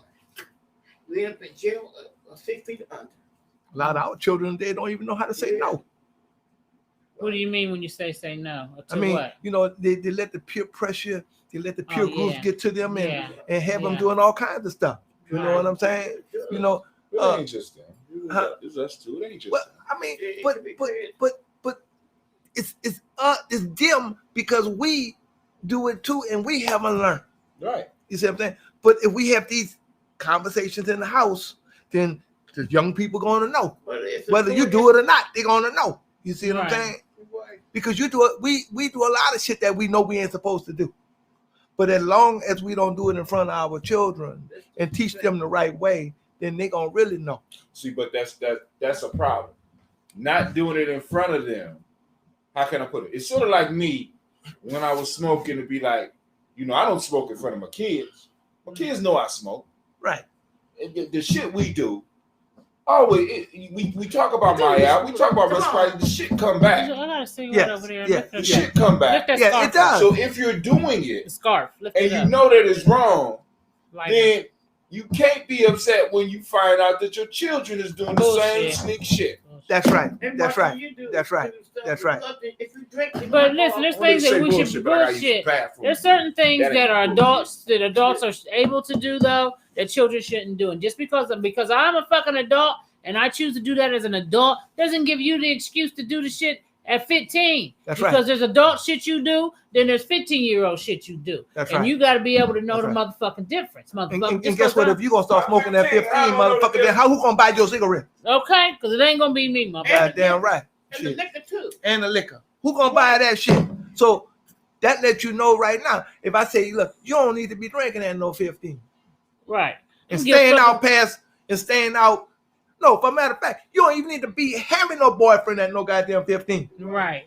D: We end up in jail 6 feet under.
C: A lot of our children, they don't even know how to say no.
B: What do you mean when you say no?
C: I mean,
B: what?
C: they let the peer pressure, they let the peer groups get to them and have them
B: Yeah.
C: doing all kinds of stuff. You know what I'm saying?
A: It ain't just them. It's us too. It ain't just
C: Well,
A: them.
C: I mean, but it's them because we do it too, and we haven't learned.
A: Right.
C: You see what I'm saying? But if we have these conversations in the house, then the young people going to know whether you do it or not. They're going to know. You see what I'm saying? Because you do it, we do a lot of shit that we know we ain't supposed to do. But as long as we don't do it in front of our children and teach them the right way, then they gonna really know.
A: See, but that's a problem. Not doing it in front of them. How can I put it? It's sort of like me when I was smoking to be like, I don't smoke in front of my kids. My kids know I smoke.
C: Right.
A: The shit we do. Always, we talk about my out. We talk about my sprite. The shit come back.
B: I gotta see right
C: Yes,
B: over there.
C: yeah,
B: Lift
A: The
B: that
A: shit come back.
B: Lift that
C: Yeah,
B: scarf
C: it does.
A: So if you're doing it
B: The scarf. Lift
A: and
B: it
A: you
B: up.
A: know that it's wrong,
B: Like
A: then you can't be upset when you find out that your children is doing the same
B: Bullshit.
A: sneak shit.
C: That's right.
D: And
C: That's
D: what
C: right.
D: do you do?
C: That's right.
D: You do stuff
C: That's
D: you
C: right.
D: love it. If you drink, you
B: But
D: might
B: listen,
D: go
B: there's
D: off.
B: things
A: Say
B: that we should
A: bullshit, but I gotta use the
B: bullshit.
A: bathroom.
B: There's certain things
A: That ain't
B: that are
A: bullshit.
B: adults are able to do though that children shouldn't do. And just because I'm a fucking adult and I choose to do that as an adult doesn't give you the excuse to do the shit at 15.
C: That's right.
B: Because there's adult shit you do, then there's 15-year-old shit you do.
C: That's
B: and
C: right.
B: you got to be able to know
C: That's
B: the motherfucking difference.
C: And
B: Just
C: guess what?
B: because
C: If you gonna start smoking at 15,
A: I don't know the
C: motherfucker, then who gonna buy your cigarette?
B: okay, because it ain't gonna be me, motherfucker.
C: Goddamn right.
D: And the
C: Shit.
D: liquor too.
C: And the liquor. Who gonna buy that shit? So that lets you know right now. If I say, look, you don't need to be drinking at no 15.
B: Right.
C: And
B: Give
C: staying
B: fucking-
C: out past and staying out. No, for a matter of fact, you don't even need to be having no boyfriend at no goddamn 15.
B: Right.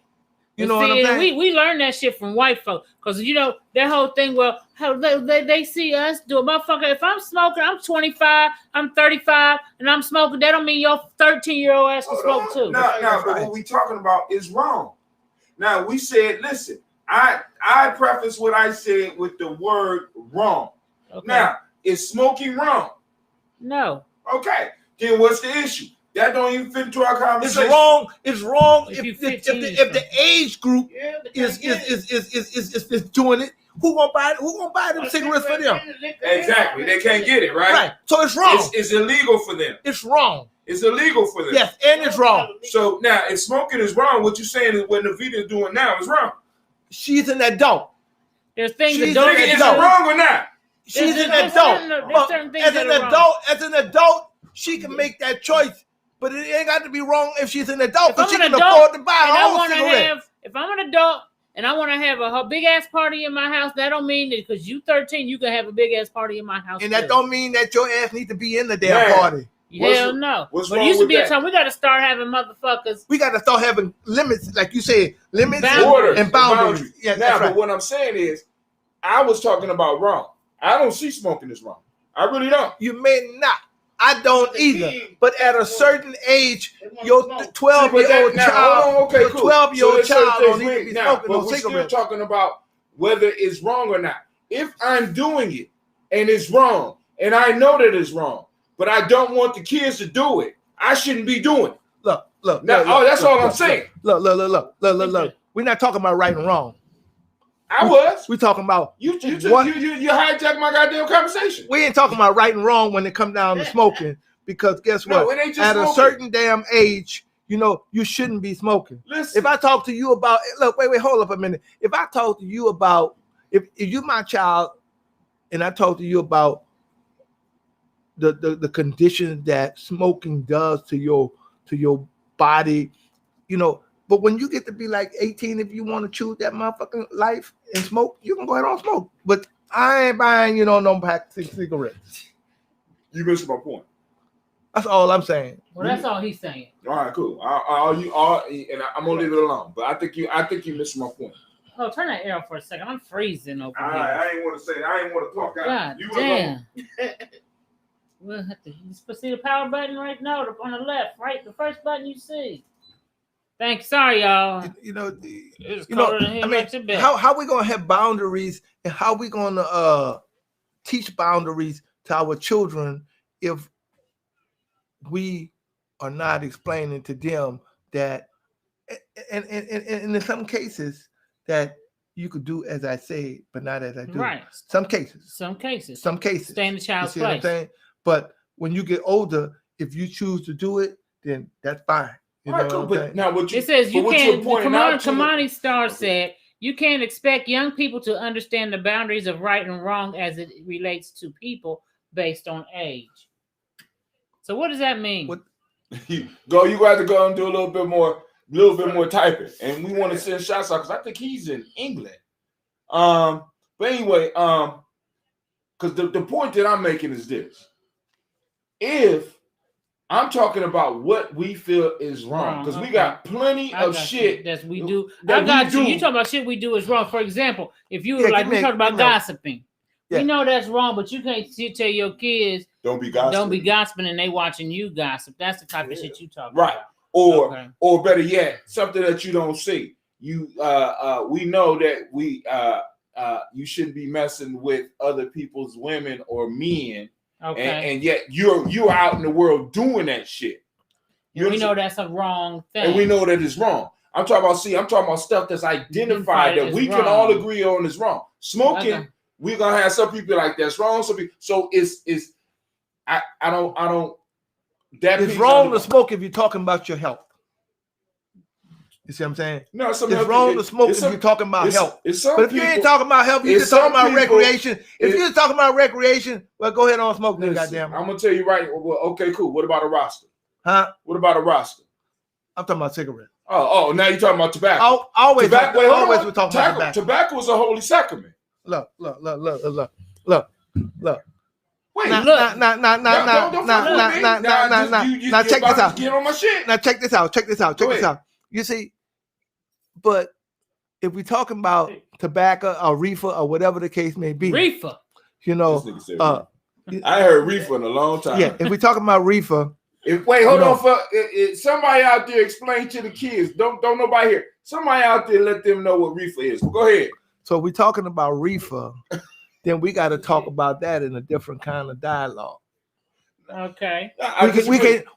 C: You
B: And
C: know what I'm
B: see, and
C: saying?
B: We learned that shit from white folk because that whole thing. Well, how they see us do it, motherfucker. If I'm smoking, I'm 25, I'm 35, and I'm smoking. That don't mean your 13-year-old ass can smoke too.
A: Now, but what we talking about is wrong. Now we said, listen, I preface what I said with the word wrong.
B: Okay.
A: Now, is smoking wrong?
B: No.
A: Okay, then what's the issue? That don't even fit into our
C: It's
A: conversation.
C: wrong. It's wrong
B: If
C: if
B: you
C: if
B: 15,
C: the age group
D: Yeah, but
C: is doing it. Who gonna buy them cigarettes for them?
A: Exactly, they can't get it right.
C: Right. So it's wrong.
A: It's illegal for them.
C: It's wrong.
A: It's illegal for them.
C: Yes, and it's wrong.
A: So now, if smoking is wrong, what you're saying is what Navita is doing now is wrong.
C: She's an adult.
B: There's things
C: She's
B: that don't.
A: Nigga, is it
C: adult.
A: wrong or not?
C: She's an
B: there's
C: adult.
B: certain- there's
C: But
B: certain things
C: as
B: that
C: an
B: are wrong.
C: adult, she can make that choice. But it ain't got to be wrong if she's an adult,
B: If
C: because she
B: I'm an
C: can
B: adult
C: afford to buy
B: And
C: her
B: I
C: own
B: want to
C: cigarette.
B: have. If I'm an adult and I want to have a big ass party in my house, that don't mean that because you 13, you can have a big ass party in my house.
C: And that
B: too.
C: don't mean that your ass need to be in the damn
A: Man.
C: party.
B: Hell no.
A: what's
B: But it
A: wrong
B: used to
A: with
B: be a
A: that?
B: time we got to start having motherfuckers.
C: We got to start having limits, like you said, limits
B: Boundaries.
A: Orders
C: and boundaries. Yeah,
A: now,
C: that's
A: but
C: right.
A: what I'm saying is, I was talking about wrong. I don't see smoking as wrong. I really don't.
C: You may not. I don't either. But at a certain age, your
A: See, but
C: 12-year-old
A: now,
C: child,
A: hold on, okay,
C: your
A: cool.
C: 12-year-old
A: there's certain
C: child
A: things
C: don't need to
A: we-
C: be
A: now,
C: smoking
A: but
C: no
A: we're still
C: cigarettes.
A: talking about whether it's wrong or not. If I'm doing it and it's wrong, and I know that it's wrong, but I don't want the kids to do it, I shouldn't be doing it.
C: Look.
A: Now,
C: look,
A: that's
C: look,
A: all I'm
C: look,
A: saying.
C: Look. We're not talking about right and wrong.
A: I was.
C: We talking about
A: You
C: what?
A: you hijacked my goddamn conversation.
C: We ain't talking about right and wrong when it come down to smoking, because guess what?
A: No, it ain't just
C: At
A: smoking.
C: a certain damn age, you shouldn't be smoking.
A: Listen,
C: If I talk to you about, look, wait, hold up a minute. If I talk to you about, if you my child, and I talk to you about the conditions that smoking does to your body, but when you get to be like 18, if you want to choose that motherfucking life and smoke, you can go ahead and smoke. But I ain't buying, no pack of cigarettes.
A: you missed my point.
C: That's all I'm saying.
B: Well, that's all he's saying.
A: All right, cool. And I'm gonna leave it alone. But I think you missed my point.
B: Oh, turn that air off for a second. I'm freezing over
A: All
B: here.
A: right, I ain't want to say that. I ain't want to talk out.
B: God
A: You
B: damn. We'll have to see the power button right now on the left, right? The first button you see. Thanks. Sorry, y'all.
C: It's
B: colder than him
C: I mean,
B: at your bed.
C: how we gonna have boundaries, and how we gonna teach boundaries to our children if we are not explaining to them that, and in some cases that you could do as I say, but not as I do.
B: Right.
C: Some cases.
B: Some cases.
C: Stay
B: in the child's
C: you see what I'm
B: place.
C: saying? But when you get older, if you choose to do it, then that's fine. You
A: All
C: know
A: right, cool.
C: what I'm
A: But
C: saying?
A: now what you
B: It says you
A: but what
B: can't.
A: you're pointing out to
B: Kamani Star said you can't expect young people to understand the boundaries of right and wrong as it relates to people based on age. So what does that mean?
A: you gonna have to go and do a little bit more typing, and we want to send shots out because I think he's in England. But anyway, because the point that I'm making is this: if I'm talking about what we feel is wrong, because we got plenty of shit
B: that we do.
A: that
B: I got
A: we
B: you.
A: do.
B: You talking about shit we do is wrong. For example, if you
C: Yeah,
B: we talk about gossiping,
C: Yeah.
B: we know that's wrong, but you can't tell your kids
A: Don't be gossiping,
B: and they watching you gossip. That's the type of shit you talking
A: right?
B: about.
A: Or better yet, something that you don't see. We know that you shouldn't be messing with other people's women or men.
B: Okay.
A: And yet you're out in the world doing that shit.
B: We know that's a wrong thing.
A: And we know that it's wrong. I'm talking about stuff that's identified that we can all agree on is wrong. Smoking, we're gonna have some people like that's wrong. So it's I don't
C: it's wrong to smoke if you're talking about your health. You see what I'm saying?
A: No, it's
C: wrong to smoke if you're talking about health. But if you ain't talking about health, you're just talking about recreation. If you're just talking about recreation, well, go ahead on smoke then, goddamn.
A: I'm gonna tell you right. Well, okay, cool. What about a roster?
C: Huh?
A: What about a roster?
C: I'm talking about cigarettes.
A: Oh, now you're talking about tobacco.
C: Always we're talking about
A: tobacco. Tobacco is a holy sacrament.
C: Look.
A: Wait,
C: now check this out.
A: Get on my shit.
C: Now check this out. You see, but if we're talking about tobacco or reefer or whatever the case may be,
B: reefer,
A: I heard reefer in a long time.
C: Yeah, if we're talking about reefer.
A: Hold on, for somebody out there explain to the kids. Don't nobody here. Somebody out there let them know what reefer is. Go ahead.
C: So we're talking about reefer, then we got to talk about that in a different kind of dialogue.
B: Okay.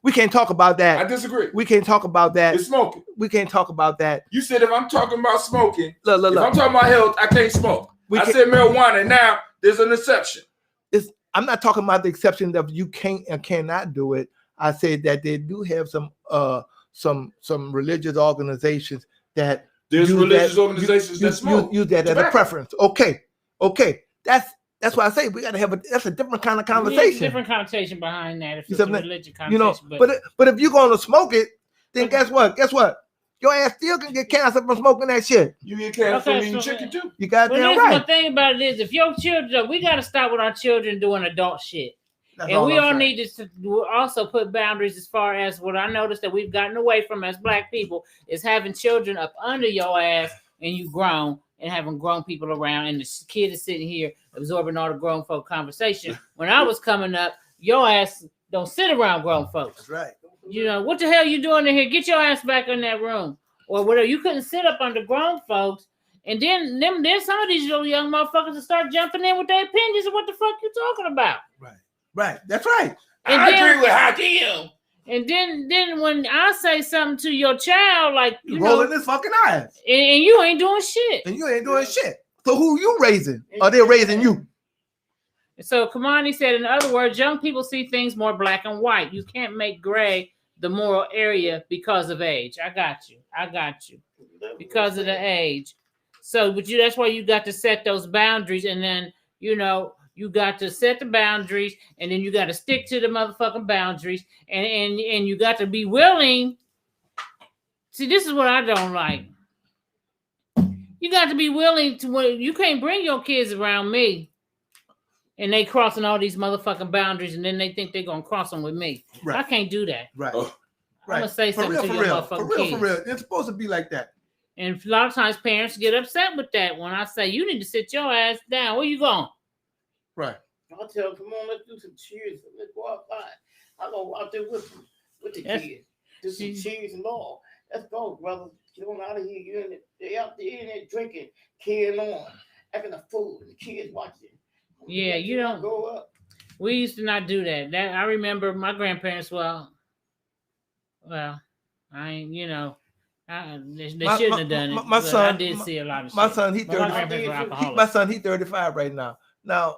C: We can't talk about that.
A: I disagree.
C: We can't talk about that.
A: It's smoking.
C: We can't talk about that.
A: You said if I'm talking about smoking,
C: look.
A: If I'm talking about health, I can't smoke. I said marijuana. Now there's an exception.
C: I'm not talking about the exception that you can't and cannot do it. I said that they do have some religious organizations that
A: there's religious organizations that smoke.
C: Use that as a preference. Okay. That's why I say we got to have that's a different kind of conversation.
B: Different connotation behind that. If it's a religious connotation,
C: but if you're going to smoke it, then guess what? Your ass still can get cancer from smoking that shit.
A: You get cancer from eating chicken too.
C: You got damn right.
B: The thing about it is, if your children, we got to stop with our children doing adult shit. And we all need to also put boundaries as far as what I noticed that we've gotten away from as Black people is having children up under your ass and you grown and having grown people around and the kid is sitting here absorbing all the grown folk conversation. When I was coming up, your ass don't sit around grown folks.
C: That's right.
B: You know, what the hell you doing in here? Get your ass back in that room. Or whatever. You couldn't sit up under grown folks. And then some of these little young motherfuckers will start jumping in with their opinions of what the fuck you talking about.
C: Right. That's right.
A: I agree with Hakeem.
B: And then when I say something to your child, like
C: you rolling his fucking eyes,
B: and you ain't doing shit.
C: And you ain't doing shit. So who you raising? Are they raising you?
B: So Kamani said, in other words, young people see things more black and white. You can't make gray the moral area because of age. I got you. Because of the age. So, but that's why you got to set those boundaries, and then you got to set the boundaries, and then you got to stick to the motherfucking boundaries, and you got to be willing. See, this is what I don't like. You got to be willing to. You can't bring your kids around me, and they crossing all these motherfucking boundaries, and then they think they're gonna cross them with me. Right. I can't do that.
C: Right.
B: I'm gonna say something to your motherfucking kids.
C: For real. It's supposed to be like that.
B: And a lot of times parents get upset with that when I say, you need to sit your ass down. Where you going?
C: Right.
D: I'll tell them, come on, let's do some cheers. Let's go outside. I'll go out there with the kids. Do some cheers and all. Let's go, brother. Get on out of here. They out there in there drinking, carrying on, acting a fool. The kids watching.
B: Yeah, you don't
D: go up.
B: We used to not do that. I remember my grandparents. Well, I ain't, they shouldn't have done it.
C: My son,
B: I did see a lot of shit.
C: My son, he's 35 right now. Now,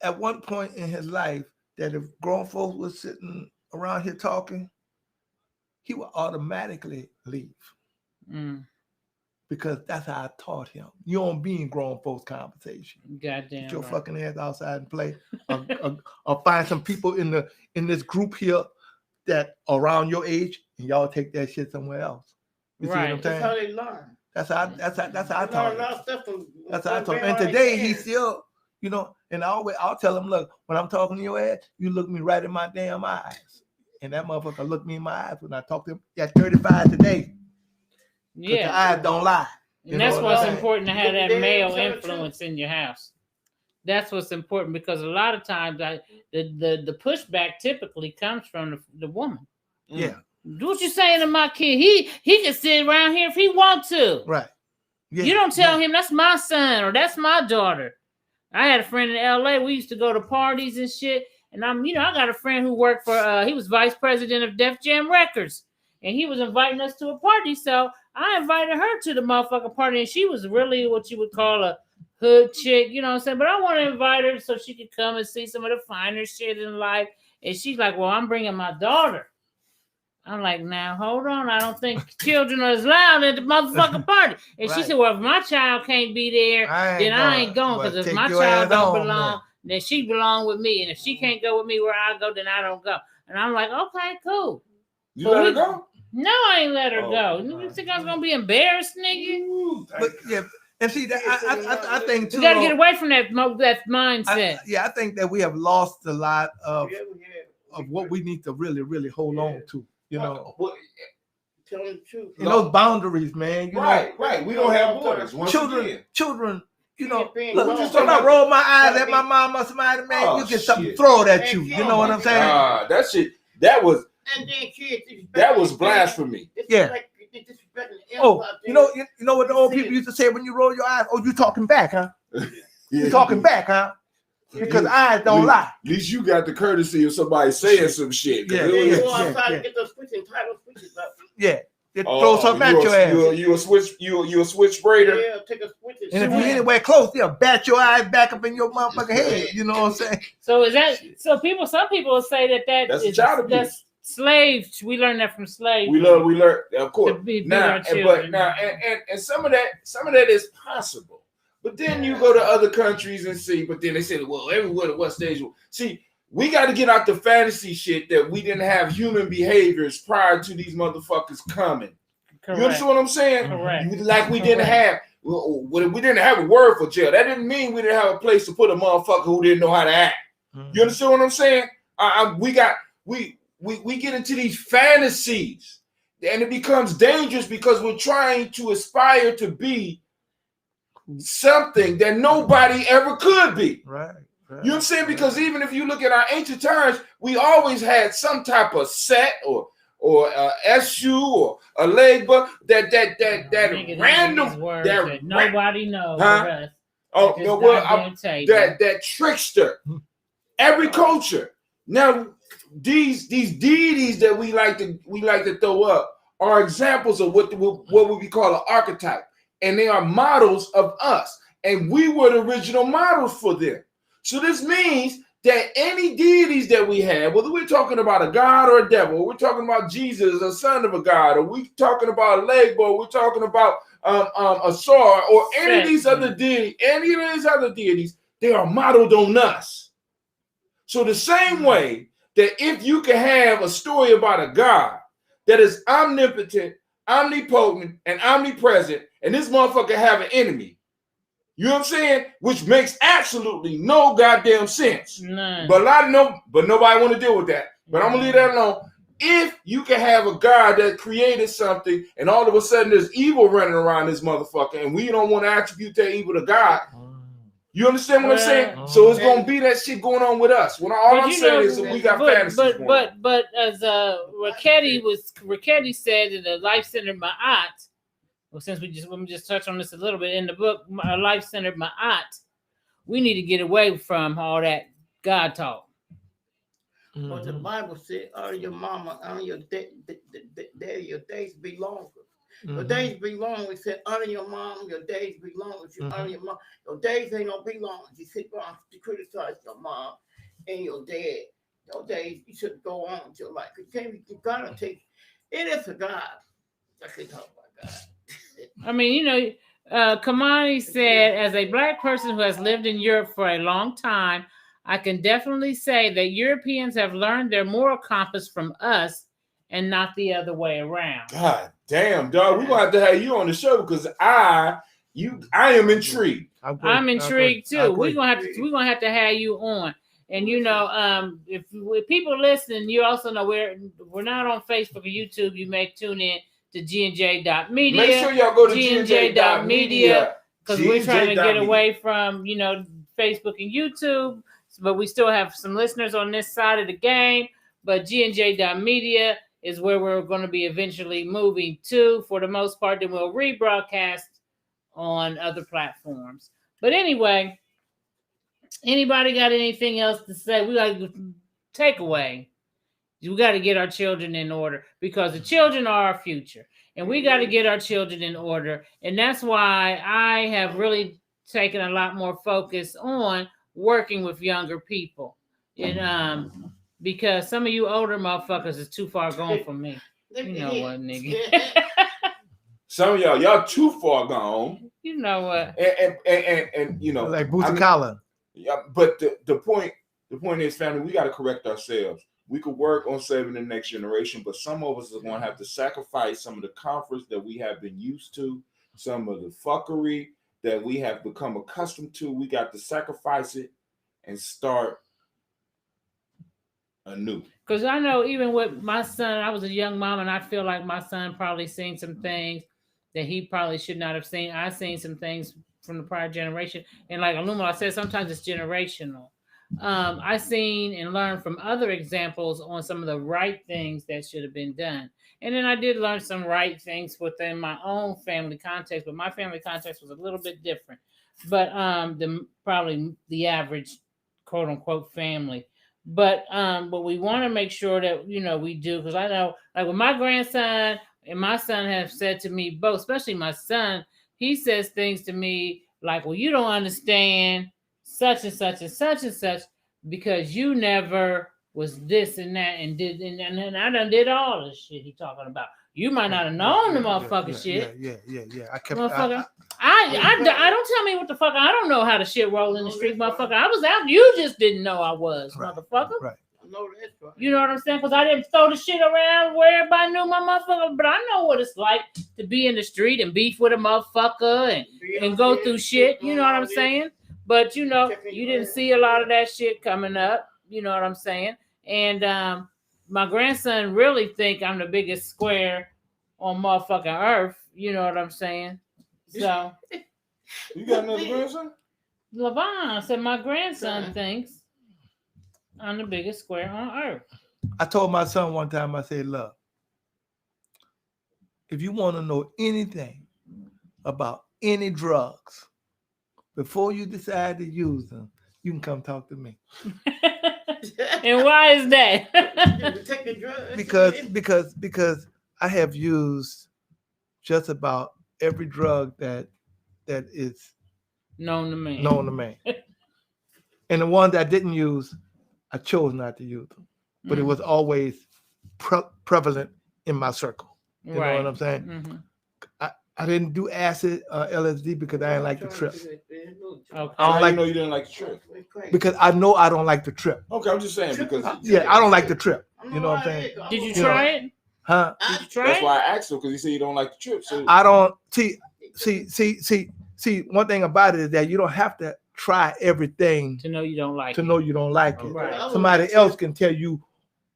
C: at one point in his life, that if grown folks was sitting around here talking, he would automatically leave. Because that's how I taught him. You don't be in grown folks' conversation.
B: Goddamn.
C: Get your fucking ass outside and play. or find some people in this group here that are around your age, and y'all take that shit somewhere else. You see what I'm saying?
D: That's how they learn.
C: That's how I taught him. That's how I taught him. And today he still, and I'll tell him, look, when I'm talking to your ass, you look me right in my damn eyes. And that motherfucker looked me in my eyes when I talked to him. At 35 today. Yeah. The eyes don't lie.
B: And that's what's important, to have that male influence in your house. That's what's important, because a lot of times the pushback typically comes from the woman.
C: Yeah.
B: Do what you saying to my kid. He can sit around here if he want to.
C: Right. Yeah.
B: You don't tell him that's my son or that's my daughter. I had a friend in LA. We used to go to parties and shit. And I got a friend who worked for he was vice president of Def Jam Records. And he was inviting us to a party. So I invited her to the motherfucking party. And she was really what you would call a hood chick, you know what I'm saying? But I want to invite her so she could come and see some of the finer shit in life. And she's like, well, I'm bringing my daughter. I'm like, now, hold on. I don't think children are allowed at the motherfucking party. And she said, well, if my child can't be there, then I ain't going. Because if my child don't belong, then she belong with me. And if she can't go with me where I go, then I don't go. And I'm like, okay, cool.
A: You let her go?
B: No, I ain't let her go. You think I was going to be embarrassed, nigga?
C: But, yeah. And see, that I think too.
B: You got to get away from that mindset.
C: I think that we have lost a lot of what we need to really, really hold on to.
D: Tell the truth.
C: And those boundaries, man.
A: Right. We don't have borders.
C: Children. Look, when I roll my eyes at my mom or somebody, man, you get something thrown at you. You know what I'm saying?
A: That shit. That was.
D: And then kids.
A: That was blasphemy.
C: Yeah. Oh, you know what the old people used to say when you roll your eyes? Oh, you talking back, huh? You talking back, huh? Because eyes don't lie.
A: At least you got the courtesy of somebody saying some shit.
D: Yeah. Go outside and get those switches, tie those switches up.
C: Yeah. Throw something at your ass.
A: You a switch braider?
D: Yeah, take a switch.
C: And if you're anywhere close, they'll bat your eyes back up in your motherfucking head. You know what I'm saying?
B: So is that some people will say that's slaves. We learned that from slaves.
A: We learn, of course. Now, and some of that is possible. But then you go to other countries and see. But then they say, well, everywhere at West Stage. See, we got to get out the fantasy shit that we didn't have human behaviors prior to these motherfuckers coming. Correct. You understand what I'm saying?
B: Correct.
A: Like we didn't have. We didn't have a word for jail. That didn't mean we didn't have a place to put a motherfucker who didn't know how to act. Mm-hmm. You understand what I'm saying? We get into these fantasies, and it becomes dangerous because we're trying to aspire to be something that nobody ever could be.
C: Right.
A: You know what I'm saying? Because even if you look at our ancient times, we always had some type of set or SU or a leg, but that random that
B: nobody knows.
A: Huh? Oh no! Well, that trickster. Every culture now. These deities that we like to throw up are examples of what would be called an archetype. and they are models of us. And we were the original models for them. So this means that any deities that we have, whether we're talking about a god or a devil, or we're talking about Jesus, a son of a god, or we're talking about a leg boy, we're talking about a sword, or any of these other deities, they are modeled on us. So the same way that if you can have a story about a God that is omnipotent, omnipotent, and omnipresent, and this motherfucker have an enemy, you know what I'm saying? Which makes absolutely no goddamn sense.
B: None.
A: But nobody want to deal with that. But I'm gonna leave that alone. If you can have a God that created something, and all of a sudden there's evil running around this motherfucker, and we don't want to attribute that evil to God. You understand what I'm saying? So it's gonna be that shit going on with us. When all I'm saying is that we got fantasies.
B: But as Raketti said in the Life Centered Ma'at, well, since let me just touch on this a little bit in the book, Life Centered Ma'at, we need to get away from all that God talk.
D: But the Bible said, honor your mama, honor your daddy, your days be longer. Your days be long. We said, honor your mom, your days be long. If you honor your mom, your days ain't gonna be long. If you sit around to criticize your mom and your dad, your days, you should go on with your life. You gotta take, it is a God. I can talk about God.
B: I mean, Kamani said, as a Black person who has lived in Europe for a long time, I can definitely say that Europeans have learned their moral compass from us and not the other way around.
A: God damn, dog. We're gonna have to have you on the show because I am intrigued.
B: I'm intrigued too. We're gonna have to have you on. And if people listen, you also know we're not on Facebook or YouTube. You may tune in to GNJ.media.
A: Make sure y'all go to
B: GNJ.media because we're trying to get away from Facebook and YouTube, but we still have some listeners on this side of the game. But GNJ.media is where we're going to be eventually moving to for the most part. Then we'll rebroadcast on other platforms. But anyway, anybody got anything else to say? We got to take away. We got to get our children in order because the children are our future. And we got to get our children in order. And that's why I have really taken a lot more focus on working with younger people. And because some of you older motherfuckers is too far gone from me. You know what, nigga?
A: Some of y'all too far gone.
B: You know what?
A: And
C: like Bootsy Collins.
A: Yeah, but the point is, family, we got to correct ourselves. We could work on saving the next generation, but some of us are going to have to sacrifice some of the comforts that we have been used to, some of the fuckery that we have become accustomed to. We got to sacrifice it and start anew.
B: Because I know even with my son, I was a young mom, and I feel like my son probably seen some things that he probably should not have seen. I've seen some things from the prior generation. And like Aluma said, sometimes it's generational. I've seen and learned from other examples on some of the right things that should have been done. And then I did learn some right things within my own family context, but my family context was a little bit different. But probably the average quote unquote family. But we want to make sure that we do, because I know like with my grandson and my son have said to me both, especially my son, he says things to me like, well, you don't understand such and such and such and such because you never was this and that and did and I done did all this shit he talking about. You might not have known the motherfucking shit.
C: Yeah. I kept
B: motherfucker. I don't tell me what the fuck. I don't know how the shit roll in the street, motherfucker. I was out. You just didn't know I was, motherfucker.
C: Right.
B: You know what I'm saying? Because I didn't throw the shit around where everybody knew my motherfucker. But I know what it's like to be in the street and beef with a motherfucker and go through shit. You know what I'm saying? But you didn't see a lot of that shit coming up. You know what I'm saying? And my grandson really think I'm the biggest square on motherfucking earth. You know what I'm saying? So
A: you got another grandson?
B: Levon said my grandson thinks I'm the biggest square on earth.
C: I told my son one time, I said, look, if you want to know anything about any drugs, before you decide to use them, you can come talk to me.
B: And why is that?
C: Because I have used just about every drug that is
B: known to me.
C: known to man. And the ones that I didn't use, I chose not to use them. But it was always prevalent in my circle. You know what I'm saying?
B: Mm-hmm.
C: I didn't do acid, LSD because I didn't like the trip.
B: Okay.
C: I don't like
A: know you didn't like the trip.
C: because I know I don't like the trip.
A: Okay, I'm just saying because
C: I don't like the trip. You know what I'm saying?
B: Did you
C: You know,
B: try it?
C: Huh?
B: Did you try
A: that's
B: it?
A: why I asked him because he said you don't like the trip. So
C: I don't see. One thing about it is that you don't have to try everything
B: To know you don't like
C: to
B: it.
C: know you don't like it.
B: Right.
C: Somebody else can tell you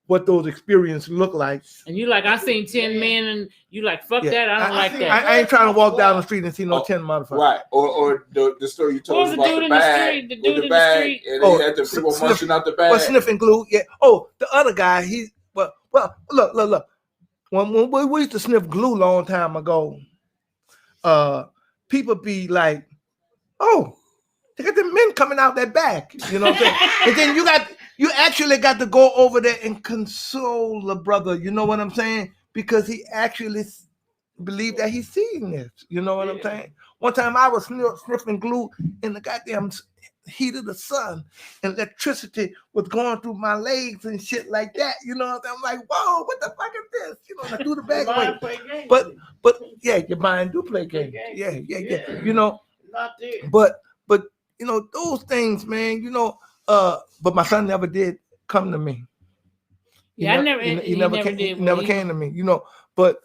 C: what those experiences look like.
B: And you like, I seen 10 men, and you like, fuck
C: Yeah.
B: that. I don't like that.
C: I ain't trying to walk down the street and see no
A: Oh,
C: 10 motherfuckers.
A: right, or the story you
B: What
A: told
B: was
A: us
B: the
A: about
B: dude
A: the
B: in the
A: bag,
B: street? The
A: with
B: dude
A: the
B: in the
A: bag,
B: street?
A: and
C: Oh,
A: they had the people
C: sniff-
A: munching out the
C: Well,
A: bag.
C: sniff and glue. Yeah. Oh, the other guy. He well. Look. When we used to sniff glue long time ago, people be like, "Oh, they got the men coming out that back." You know what I'm saying? And then you actually got to go over there and console the brother. You know what I'm saying? Because he actually believed that he's seeing this. You know what I'm saying? One time I was sniffing glue in the goddamn heat of the sun, and electricity was going through my legs and shit like that. You know, I'm like, whoa, what the fuck is this? You know, and I threw the bag away. But yeah, your mind do play games. Yeah. You know,
D: Not there.
C: but you know those things, man. You know, but my son never did come to me.
B: Yeah,
C: He never came to me. You know, but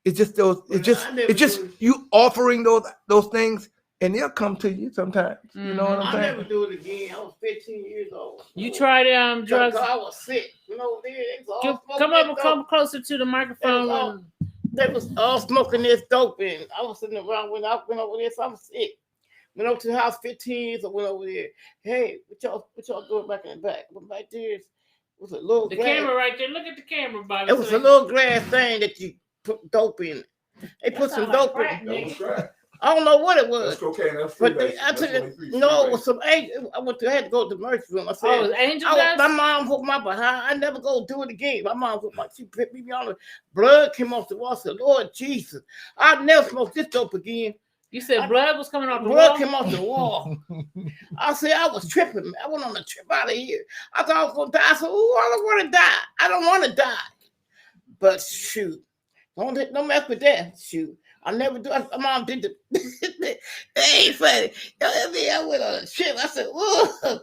C: it's just those. It's just you offering those things, and they'll come to you sometimes. You know what I'm
D: I
C: saying?
D: never do it again. I was 15 years old.
B: You tried drugs.
D: I was sick. You know, they was all
B: Come
D: smoking
B: up,
D: that
B: come
D: dope.
B: closer to the microphone.
D: They was all smoking this dope, and I was sitting around when I went over there, so I'm sick. Went over to the house 15 years. I went over there. Hey, what y'all doing back in the back? But back there was a little
B: The
D: glass.
B: camera right there. Look at the camera, Bobby.
D: It was a little glass thing that you put dope in. They put some dope
B: crack,
D: in.
B: nigga.
D: I don't know what it
A: That's
D: was.
A: cocaine. That's
D: But
A: freebase.
D: I took it. No, it was some. I had to go to the emergency room. I said,
B: Oh, it was angel
D: my
B: dust?
D: mom hooked my behind. I never go do it again. My mom hooked she put me on the blood came off the wall. I said, Lord Jesus, I'll never smoke this dope again.
B: You said blood was coming off the
D: Blood
B: wall?
D: came off the wall. I said, I was tripping. I went on a trip out of here. I thought I was going to die. I said, oh, I don't want to die. I don't want to die. But shoot, don't mess with that. Shoot. I never do. My mom did the. It ain't funny. I went on a trip. I said, "Whoa!"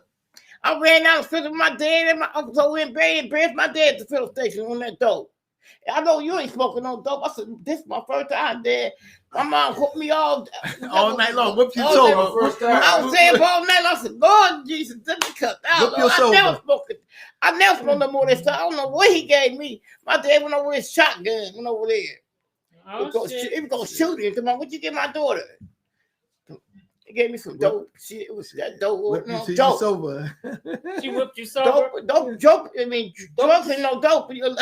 D: I ran out and filling my dad and my uncle. So we in bed, my dad at the filling station on that dope. I know you ain't smoking no dope. I said, "This is my first time, Dad." My mom hooked me all
C: night long. Whip you
D: all
C: sober.
A: First time.
D: I was saying all night. I said, "Lord Jesus, let me cut out."
C: Whip your
D: I never
C: sober.
D: smoked it. I never smoked no more of that stuff. I don't know what he gave me. My dad went over his shotgun. Went over there.
B: Oh, shit.
D: He was gonna shoot him. Come on, what you get my daughter? He gave me some dope. Shit, it was that dope.
C: Whip you
D: No,
C: till you
D: dope.
C: sober.
B: She whipped you sober?
D: Dope. I mean, drugs ain't no dope.
A: You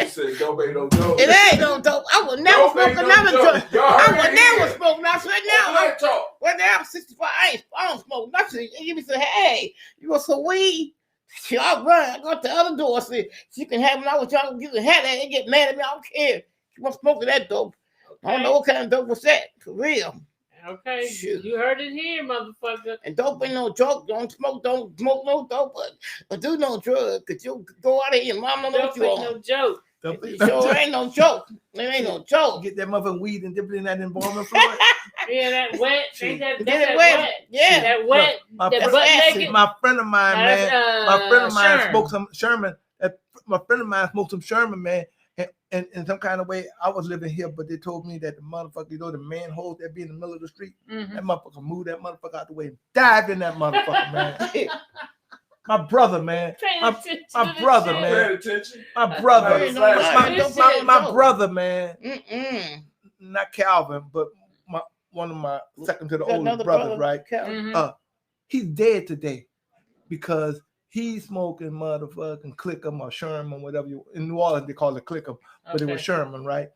A: said dope ain't no dope.
D: It ain't no dope. I would never
A: Dope
D: smoke
A: ain't no
D: another
A: dope.
D: drug.
A: Y'all
D: I
A: heard
D: would
A: it
D: never
A: here.
D: smoke. Now, so now,
A: Let's talk.
D: well, now I'm 65. I don't smoke nothing. You give me say, hey, you want some weed? She all run. I go to the other door. I said, she can have them. I was trying to give her that. They get mad at me. I don't care. She want smoking that dope. I don't know what kind of dope was that. For real.
B: Okay,
D: Shoot.
B: you heard it here, motherfucker.
D: And dope ain't no joke. Don't smoke no dope, but do no drug. Cause you go out of here and mom don't know what
B: Dope
D: you
B: ain't
D: on.
B: no joke.
D: It sure ain't no joke. It ain't no joke.
C: Get that motherfucking weed and dip it in that embalming fluid.
B: Yeah, that wet. Ain't that,
D: Get
B: that's
D: it
B: that
D: wet.
B: wet.
D: Yeah.
B: That wet.
C: My,
B: that
D: That's
B: butt
D: acid.
B: naked.
C: my friend of mine, man. My friend of mine
B: Sherm.
C: smoked some Sherman. My friend of mine smoked some Sherman, man. And in some kind of way, I was living here, but they told me that the motherfucker, you know, the manholes that be in the middle of the street, that motherfucker moved that motherfucker out the way and dived in that motherfucker, man. My brother, man. My brother,
A: Paying
C: man.
A: attention.
C: My brother.
D: Ain't no lie.
C: My brother, man.
D: Mm-mm.
C: Not Calvin, but one of my second to the oldest
D: Another
C: brothers, right?
B: Mhm.
C: He's dead today because he's smoking motherfucking Clickham or Sherman, whatever you in New Orleans they call it Clickham, but it was Sherman, right?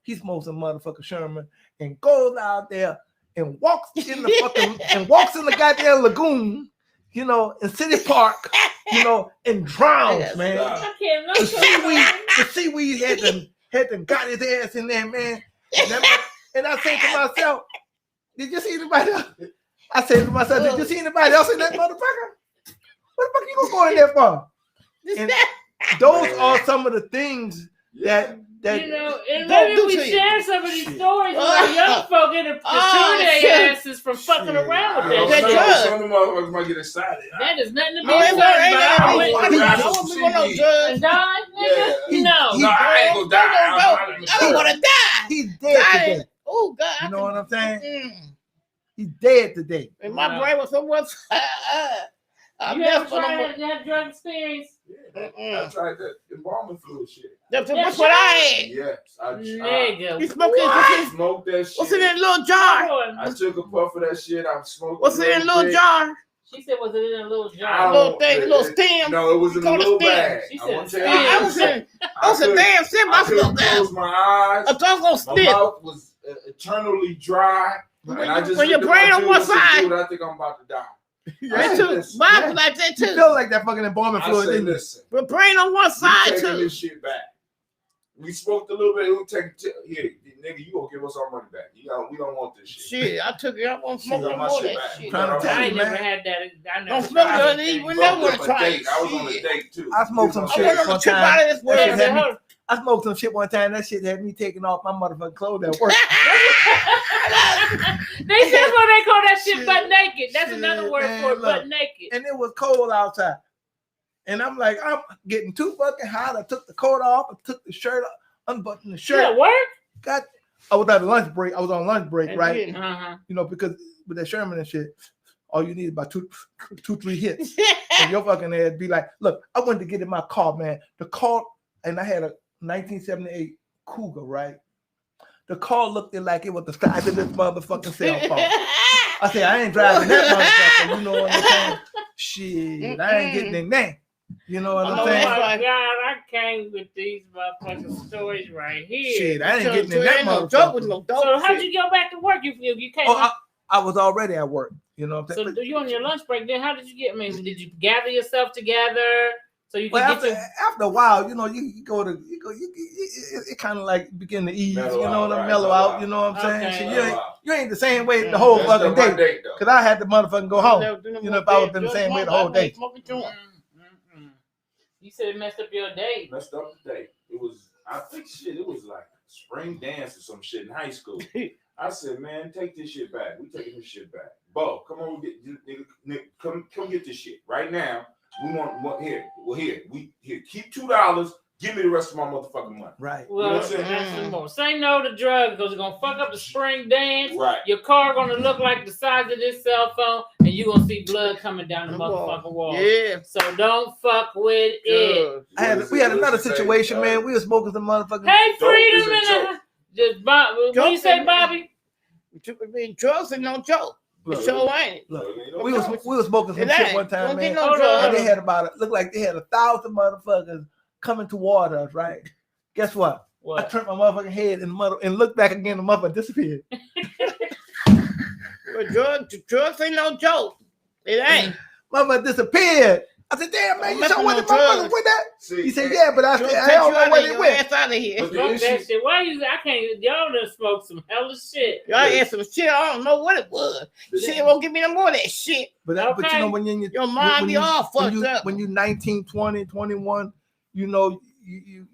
C: He smokes some motherfucking Sherman and goes out there and walks in the goddamn lagoon, you know, in City Park, you know, and drowns, man.
B: I can't
C: The seaweed had to got his ass in there, man. And I say to myself, did you see anybody else? I say to myself, did you see anybody else in that motherfucker? What the fuck you gonna go in there for? And those are some of the things that
B: You know, and
D: Don't
B: maybe
D: do
B: we
D: to you.
B: share some of these stories with our young folk in the
D: shit.
B: their asses from fucking
C: Shit.
B: around with
A: You know,
B: that
D: That
B: shit.
D: drug.
A: some of the motherfuckers might get excited.
B: That is nothing to be
D: No, it
B: excited
D: ain't
B: about.
A: I
B: I
A: wouldn't
B: wouldn't
A: ride
D: I
A: some
D: won't be one of those
A: CB.
D: drugs.
B: and die, nigga.
C: He-
B: No.
C: he-
A: No, I ain't gonna die.
D: I don't want to die.
C: he's dead
D: Die.
C: today.
D: Oh God.
C: You know what I'm saying?
D: Mm.
C: He's dead today.
D: And my
B: Wow.
D: brain was so much. I'm
B: You ever
D: never gonna.
B: tried that drug experience?
A: I tried that embalming fluid shit.
D: That's
B: That's
D: what I had.
A: Yes, I
B: Nigga.
D: You smoking?
A: smoked that shit.
D: What's in that little jar?
A: I took a puff of that shit. I smoked.
D: What's in that little jar?
B: She said, was it in a little
A: I
B: jar?
A: don't-
D: Little thing, little stem.
A: No, it was in a
D: Call it
A: little
D: stem.
A: bag.
B: She
A: I
B: said
A: want to tell
B: stem.
A: you.
D: I was in. I was a
A: couldn't-
D: damn stem.
A: I
D: I
A: couldn't
D: smoked that.
A: close my eyes.
D: I thought I was
A: My
D: gonna spit.
A: mouth was eternally dry.
D: When
A: And I just
D: when your
A: looked at
D: brain
A: my
D: on
A: dude
D: one
A: and said,
D: side.
A: Dude, I think I'm about to die.
D: That too.
A: Listen,
D: Mine
C: yeah.
D: was like that
C: You
D: too.
C: feel like that fucking embalming
A: I
C: fluid,
A: said,
C: didn't you?
A: listen,
D: But brain on one
A: we
D: side
A: taking
D: too.
A: this shit back. We smoked a little bit. We'll take here, nigga. You gonna give us our money back? We don't want this shit.
D: Shit, I took it. I won't smoke
A: Shit,
D: no
A: my
D: more of
A: shit
D: that
A: back.
D: shit.
C: Trying to tell
B: I
C: you,
B: ain't never
C: man.
B: had that. I never
D: Don't smoke
B: tried
D: your
B: anything.
D: leaf. We
A: Fucked
D: never
A: up
D: wanna
A: a
D: try
A: date.
D: it.
A: I was on a
D: Shit.
A: date too.
C: I smoked some
D: I
C: shit
D: went on
C: one
D: a trip
C: time.
D: out of this
C: That
D: world.
C: shit
B: Yes,
C: had
B: it
C: me-
B: hurt.
C: I smoked some shit one time. That shit had me taking off my motherfucking clothes at work.
B: That's what they call that shit butt naked. That's
C: Shit,
B: another word
C: man,
B: for it, butt
C: look.
B: naked.
C: And it was cold outside. And I'm like, I'm getting too fucking hot. I took the coat off. I took the shirt off, unbuttoned the
B: You
C: shirt.
B: at work?
C: Got. I was at a lunch break. I was on lunch break,
D: That's
C: right?
D: it.
B: Uh-huh.
C: You know, because with that Sherman and shit, all you need is about two, 3 hits. And your fucking head be like, look, I went to get in my car, man. The car, and I had a 1978 Cougar, right? The car looked like it was the size of this motherfucking cell phone. I said, I ain't driving that motherfucker. You know what I'm saying? Shit, I ain't getting in there. You know what
D: I
C: I'm
D: know
B: Oh
C: saying?
D: that's
B: my
D: right.
B: God, I came with these motherfucking stories right here.
C: Shit, I ain't
D: So-
C: getting
D: so
C: in that
D: ain't no joke with
C: motherfucker.
D: no dope.
B: So how'd
D: shit.
B: you go back to work? You came.
C: Oh, I was already at work. You know what I'm
B: so
C: saying?
B: do you on your lunch break? Then how did you get? I mean, did you gather yourself together so you could
C: Well,
B: get
C: after
B: your?
C: a while, you know, you go to it kind of like begin to ease,
A: Mellow
C: you know what
A: out,
C: I'm
A: right,
C: mellow
A: mellow
C: out,
A: out.
C: you know what I'm saying?
B: Okay.
C: Shit, you ain't the same way the whole
A: That's
C: fucking
A: my
C: day.
A: date though.
C: Cause I had the motherfucking go home.
D: Never do no
C: You know,
D: more
C: if I was
D: dead
C: been the
D: drugs,
C: same way the
D: mama,
C: whole
D: I
C: day.
D: ain't smoking joint.
B: You said it messed up your day.
A: Messed up the date. It was, I think shit, it was like spring dance or some shit in high school. I said, man, take this shit back. We taking this shit back. Bo, come on, nigga, come get this shit right now. We want here. Well, here keep $2. Give me the rest of my motherfucking money.
C: Right.
B: Well,
A: what I'm saying?
B: that's some more. Say no to drugs because it's gonna fuck up the spring dance.
A: Right.
B: Your car gonna look like the size of this cell phone, and you gonna see blood coming down the
D: Come on.
B: motherfucking wall.
D: Yeah.
B: So don't fuck with it.
D: Good.
C: We had another situation, man. We were smoking some motherfucking.
B: Hey,
A: Dope is
B: freedom
A: a
B: and just Bob. What do you say, Bobby?
D: Drugs and no joke.
C: Look,
D: So ain't it?
C: look, we was smoking some
D: It
C: shit
D: ain't.
C: one time,
D: Don't get
C: man.
D: no
B: Hold
D: drugs.
B: on.
C: And they had looked like they had 1,000 motherfuckers coming toward us, right? Guess what? I
B: What?
C: turned my motherfucking head in the mother and looked back again. The motherfucker disappeared.
D: But drugs ain't no joke. It ain't.
C: Motherfucker disappeared. I said, damn, man, you
D: Messing
C: saw what the
D: with no
C: motherfucker
D: drugs.
C: with that?
A: See,
C: He said, yeah, but I
D: Drugs
C: said, I
D: take
C: don't
D: you
C: know
D: out
C: where
D: of
C: they
D: your
C: went.
D: ass out of here.
A: But the
B: Smoke that
A: issue-
B: shit. Why you? I can't. Y'all done smoke some hella shit.
D: Y'all had some shit. I don't know what it was. Shit won't give me no more of that shit.
C: But you
B: Okay.
C: know, when you're
D: Your mind be all fucked up.
C: When you 19, 20, 21, you know, you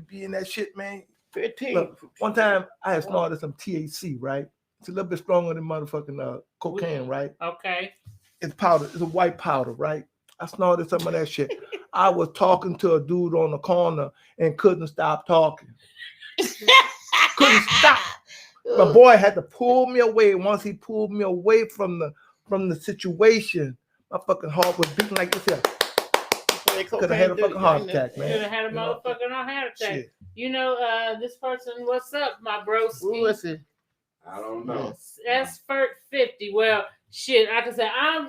C: be in that shit, man.
D: 15.
C: Look, one time I had snorted some THC, right? It's a little bit stronger than motherfucking cocaine, right?
B: Okay.
C: It's powder. It's a white powder, right? I snorted some of that shit. I was talking to a dude on the corner and couldn't stop talking. Couldn't stop. My boy had to pull me away. Once he pulled me away from the situation, my fucking heart was beating like this. Could have had a fucking heart attack,
B: You done
C: man.
B: had a
C: You know?
B: motherfucking heart attack.
C: Shit.
B: You know, this person. What's up, my bro?
D: Who was it?
A: I don't know.
B: Expert 50. Well, shit. Like I said, I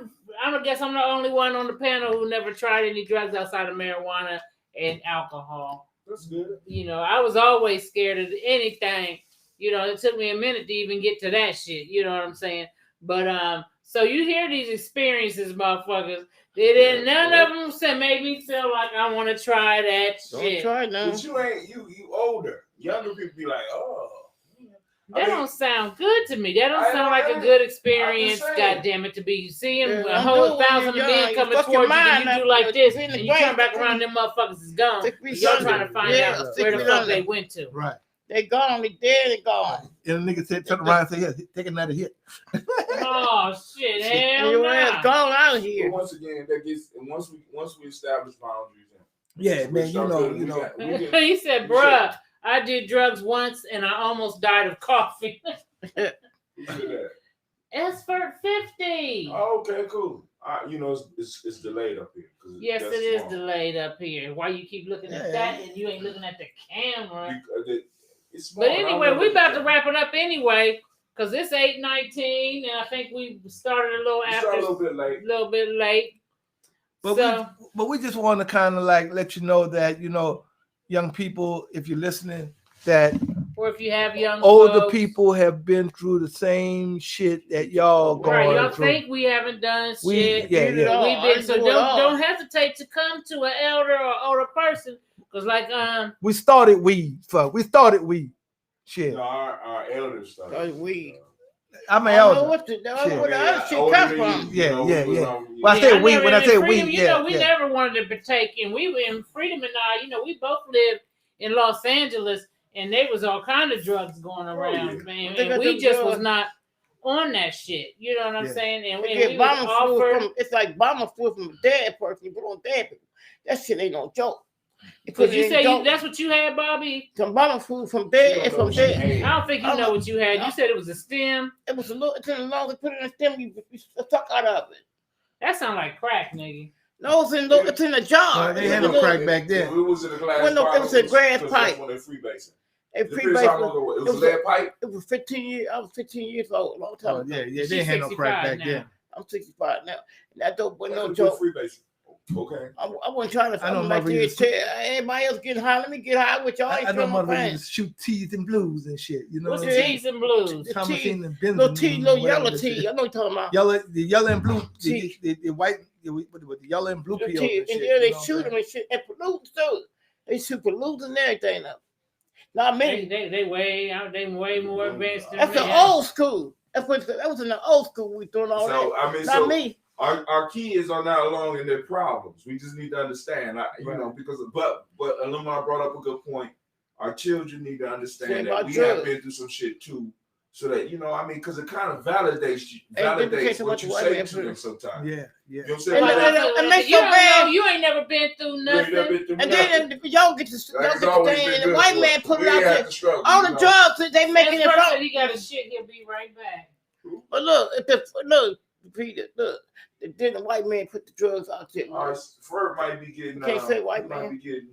B: guess I'm the only one on the panel who never tried any drugs outside of marijuana and alcohol.
A: That's good.
B: You know, I was always scared of anything. You know, it took me a minute to even get to that shit. You know what I'm saying? But so you hear these experiences, motherfuckers. None of them made me feel like I want to try that
D: Don't
B: shit.
D: try now.
A: But you ain't you older. Younger people be like, oh.
B: That don't sound good to me. That don't
A: I
B: sound
A: know,
B: like a
A: I-
B: good experience.
A: I'm just saying.
B: God damn it, to be seeing
D: Yeah,
B: a
D: I'm
B: whole
D: doing
B: 1,000
D: it,
B: men
D: you
B: coming
D: fuck your
B: towards you,
D: mind
B: and you
D: up,
B: do like this,
D: in the
B: and you turn
D: grave,
B: back around, them motherfuckers is gone.
D: 6 feet
B: You're
D: under.
B: trying to find
D: Yeah,
B: out
D: 6
B: where the
D: feet
B: fuck
D: under.
B: they went to.
C: Right.
D: They gone, they dead and gone.
C: And the nigga said, turn around and say, "Here, take another hit."
B: Oh shit,
D: And
B: hell
D: your ass
B: nah.
D: gone out of
A: But
D: here.
A: once again, that gets and once we establish boundaries.
C: Yeah,
A: we
C: man. You
A: start
C: know,
A: building-
C: you
A: we
C: know.
A: got- we get-
B: He said, bruh, I did drugs once and I almost died of coffee.
A: who said that?
B: Esfert 50.
A: Oh, okay, cool. It's delayed up here.
B: Yes,
A: that's
B: it is
A: small.
B: delayed up here. Why you keep looking at
C: Yeah.
B: that and you ain't looking at the camera?
A: It's small.
B: But anyway, we about to wrap it up anyway, because it's 8:19, and I think we started a little
A: We
B: after,
A: start a little bit late.
B: little bit late.
C: But
B: So
C: we just want to kind of like let you know that, you know, young people, if you're listening, that
B: or if you have young
C: older
B: folks,
C: people have been through the same shit that y'all
B: right?
C: going
B: Y'all
C: through.
B: think we haven't done
C: We-
B: shit?
C: yeah,
D: Did it
C: yeah.
D: all.
B: We've
D: I
B: been so
D: do it all.
B: don't hesitate to come to an elder or older person, because like
C: We started weed, fuck. We started weed. Shit.
A: No, our elders started.
D: Oh, weed.
C: I'm an
D: I don't know
C: elder.
D: what the
C: Shit.
D: where the other shit
A: older
D: come
A: than
D: from.
A: you,
C: Yeah,
A: know,
C: yeah,
A: we
C: yeah.
A: don't-
C: Well, I said
B: I
C: weed,
B: never
C: when I
B: in
C: say
B: Freedom,
C: weed,
B: you
C: yeah,
B: know, we
C: yeah.
B: never wanted to partake, and we were in Freedom and I, you know, we both lived in Los Angeles, and there was all kind of drugs going around,
A: yeah.
B: man,
D: They
B: and
D: got
B: we
D: them
B: just was
D: drugs.
B: not on that shit. You know what I'm
C: Yeah.
B: saying? And
D: They
B: we
D: get
B: was
D: bomber flu
B: offered.
D: from, it's like bomber flu from a dead person. You put on dead people. That shit ain't no joke. You
B: Because
D: put
B: you
D: it in
B: say
D: dope.
B: that's what you had, Bobby.
D: Some bomber flu from dead.
A: You
D: It's
A: don't
D: from
A: know what
D: dead.
A: you had.
B: I don't think you know what you had. You said it was a stem.
D: It was a little, it's in the long, they put it in a stem, you suck out of it.
B: That sound like crack, nigga.
D: No, it's in a jar.
C: No, they
D: It's
C: had
D: a
C: no
D: little-
C: crack back then.
A: It was in a glass
D: Well, no,
A: pipe.
D: it was a glass
A: 'cause
D: pipe.
A: That's when they freebasing.
D: It
A: Depends how long
D: pre-based.
A: it was a lead pipe.
D: It was 15 years. I was 15 years old, a long time
C: Oh,
D: ago.
C: yeah, yeah.
B: She's
C: They ain't had no crack
B: 65
C: back
B: now.
C: then.
D: I'm 65 now. And that dope was no
A: That's
D: joke.
A: freebasing. Okay.
D: I wasn't trying to.
C: I know
D: I'm
C: my
D: like,
C: readers-
D: tell everybody else getting high. Let me get high with y'all.
C: I know motherfuckers used to shoot teas and blues and shit. You know
B: What's
C: what
B: the
C: I'm saying?
B: T's and blues?
D: The
C: Thomasine and
D: Little
C: Benson
D: tea,
C: and
D: little
C: whatever
D: yellow
C: the
D: tea.
C: shit.
D: I know what you're talking about.
C: The yellow and blue,
D: Tea.
C: the white, with the yellow and blue
D: Little
C: pills
D: tea.
C: and shit.
D: And yeah, they
C: you know what
D: shoot
C: I'm
D: them and shit. And pollutants too. They shoot pollutants and everything up. Not
B: They
D: many.
B: they way out. They way more advanced than
D: That's
B: me.
D: the old school. That was in the old school. We doing all
A: So
D: that.
A: I mean,
D: Not
A: so
D: me.
A: our kids are not alone in their problems. We just need to understand, you know, because but Lamar brought up a good point. Our children need to understand
D: Same
A: that
D: about
A: we
D: drugs.
A: have been through some shit too, so that, you know, I mean, because it kind of validates
D: Ain't been so
A: what
D: much
A: you
D: white
A: say
D: man
A: to
D: put
A: them
D: it.
A: sometimes.
C: Yeah,
A: You
C: yeah.
A: know what I'm saying?
D: And
A: Like,
D: it makes
B: you
D: so
B: don't
D: bad.
B: know. You ain't never been through
A: you ain't
B: nothing.
A: never been through
D: And
A: nothing.
D: then y'all get
A: Like,
D: y'all
A: it's
D: get the
A: always
D: thing,
A: been
D: and the
A: good
D: white
A: for
D: man
A: us.
D: put
A: We
D: it out
A: ain't had
D: there.
A: to struggle,
D: All
A: you
D: the
A: know?
D: drugs that they making it
B: That person,
D: from.
B: he got a shit. He'll be right back.
D: But look, look, Peter, look. Then the white man put the drugs out there.
A: Ferd might be getting.
D: Can't say white
A: he might
D: man.
A: be getting.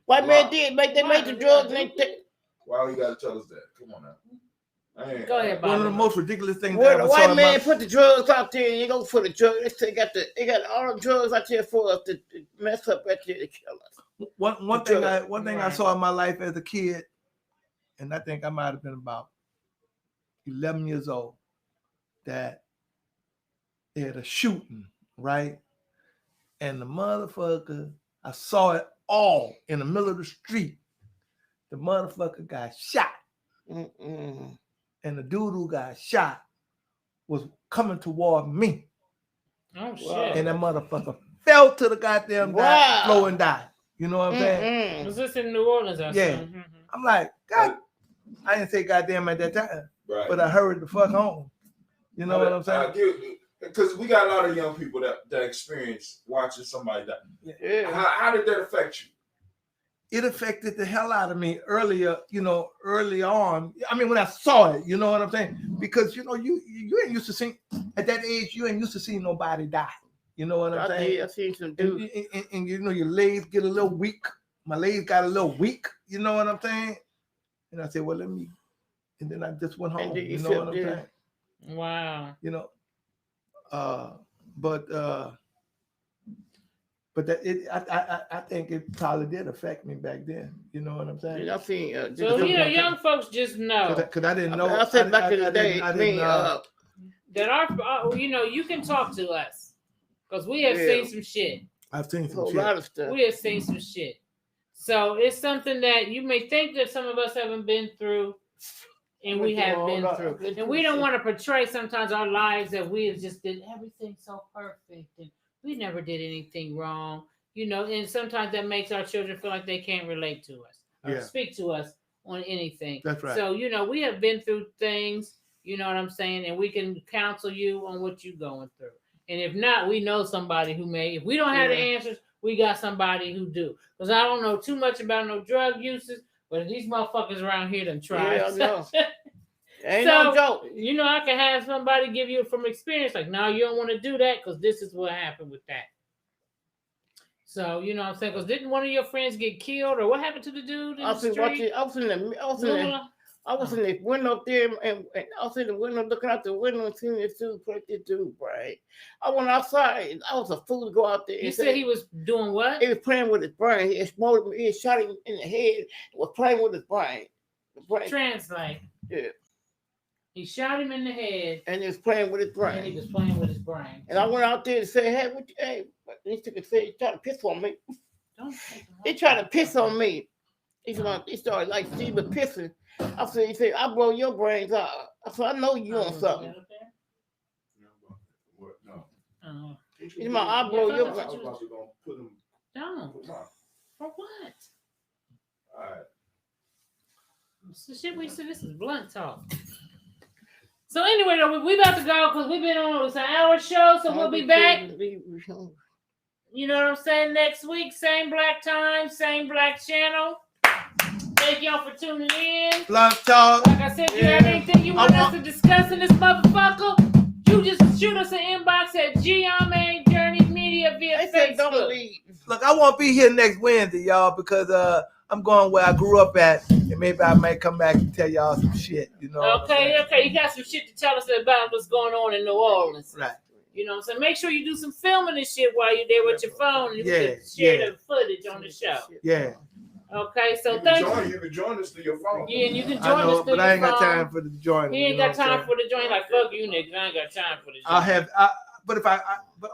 D: White
A: Wow.
D: man did make they made the drugs and they.
A: Why you gotta tell us that? Come on now. Man.
B: Go ahead,
C: One of the
B: Bobby.
C: most ridiculous things
D: Well,
C: I
D: the
C: ever saw
D: white
C: in
D: man
C: my
D: put the drugs out there, and you go for the drugs. They got all the drugs out there for us to mess up at there to kill us.
C: one
D: The
C: thing
D: drug.
C: I saw in my life as a kid, and I think I might have been about 11 years old, that they had a shooting, right? And the motherfucker, I saw it all in the middle of the street. The motherfucker got shot,
D: Mm-mm.
C: and the dude who got shot was coming toward me,
B: Oh shit!
D: Wow.
C: and that motherfucker fell to the goddamn
D: Wow.
C: floor and died. You know what I'm saying?
B: Was this in New Orleans or
C: Yeah.
B: something?
C: I'm like, God, I didn't say goddamn at that time,
A: Right.
C: but I hurried the fuck home. You know what I'm saying?
A: Because we got a lot of young people that experience watching somebody die.
D: Yeah.
A: How did that affect you?
C: It affected the hell out of me early on. I mean, when I saw it, you know what I'm saying? Because you ain't used to see at that age, you ain't used to see nobody die. You know what I'm
D: I
C: saying?
D: did. I seen some
C: And,
D: dudes.
C: and you know, your legs get a little weak. My legs got a little weak. You know what I'm saying? And I said, well, let me. And then I just went
D: And
C: home.
D: then you
C: You know
D: felt
C: what I'm
D: good.
C: saying?
B: Wow.
C: You know, but that I think it probably did affect me back then. You know what I'm saying?
D: And I seen.
B: So young folks just know
C: Because I didn't know.
D: I said back in the day,
C: I didn't,
B: that our you can talk to us because we have
D: Yeah.
B: seen some shit.
C: I've seen
D: a
C: some
D: whole
C: shit.
D: lot of stuff.
B: We have seen some shit. So it's something that you may think that some of us haven't been through, And we have been
D: I've
B: through.
D: been
B: And we don't
D: shit.
B: want to portray sometimes our lives that we have just did everything so perfect and we never did anything wrong. You know, and sometimes that makes our children feel like they can't relate to us or
C: Yeah.
B: speak to us on anything.
C: That's right.
B: So, you know, we have been through things, you know what I'm saying, and we can counsel you on what you're going through. And if not, we know somebody who may. If we don't have the answers, we got somebody who do. Because I don't know too much about no drug uses, but these motherfuckers around here done tried.
D: Yeah, I know. Ain't
B: So,
D: no joke.
B: you know, I can have somebody give you from experience, like, no, you don't want to do that because this is what happened with that. So, you know what I'm saying? Because didn't one of your friends get killed, or what happened to the dude in
D: I
B: the street?
D: was in the window up there, and I was in the window looking out the window and seeing this dude put this dude, right? I went outside. I was a fool to go out there.
B: You said he was doing what?
D: He was playing with his brain. He exploded. He shot him in the head. Was playing with his brain. The brain.
B: Translate.
D: Yeah.
B: He shot him in the head,
D: And he was playing with his
B: and he
D: brain.
B: was playing with his brain.
D: And I went out there to say, hey, he took a say, he tried to piss on me.
B: Don't take him
D: He
B: off.
D: tried to piss on me. He started like he was pissing. He said, I blow your brains out. I said, I know you on something.
A: What? No.
B: Oh.
D: He's my, I blow your
A: I was
D: brains.
A: about to go put him.
B: Don't.
A: Put him out.
B: For what?
A: All right.
B: So shit, we said this is blunt talk. So anyway, though, we about to go because we've been on, it's an hour show, so we'll be back. You know what I'm saying? Next week, same black time, same black channel. Thank y'all for tuning in.
C: Blunt talk.
B: Like I said, if you have anything you want us to discuss in this motherfucker, you just shoot us an inbox at Giame Journeys Media via
D: They said don't
B: Facebook.
D: leave.
C: Look, I won't be here next Wednesday, y'all, because I'm going where I grew up at, and maybe I might come back and tell y'all some shit. You know. what I'm saying?
B: Okay, you got some shit to tell us about what's going on in New Orleans.
C: Right.
B: You know what I'm saying? Make sure you do some filming and shit while you're there with your phone. And you
C: Yeah,
B: can share
C: yeah.
B: the footage on the show.
C: Yeah.
B: Okay, so
A: You
B: thank
A: can
B: you.
A: You can join us through your phone.
B: Yeah, and you can
C: I
B: join
C: know,
B: us through
C: but I ain't
B: your
C: got
B: phone.
C: time for the joint.
B: He ain't got time for the joint. Like, fuck you, niggas. I ain't got time for the joint.
C: I'll have, but but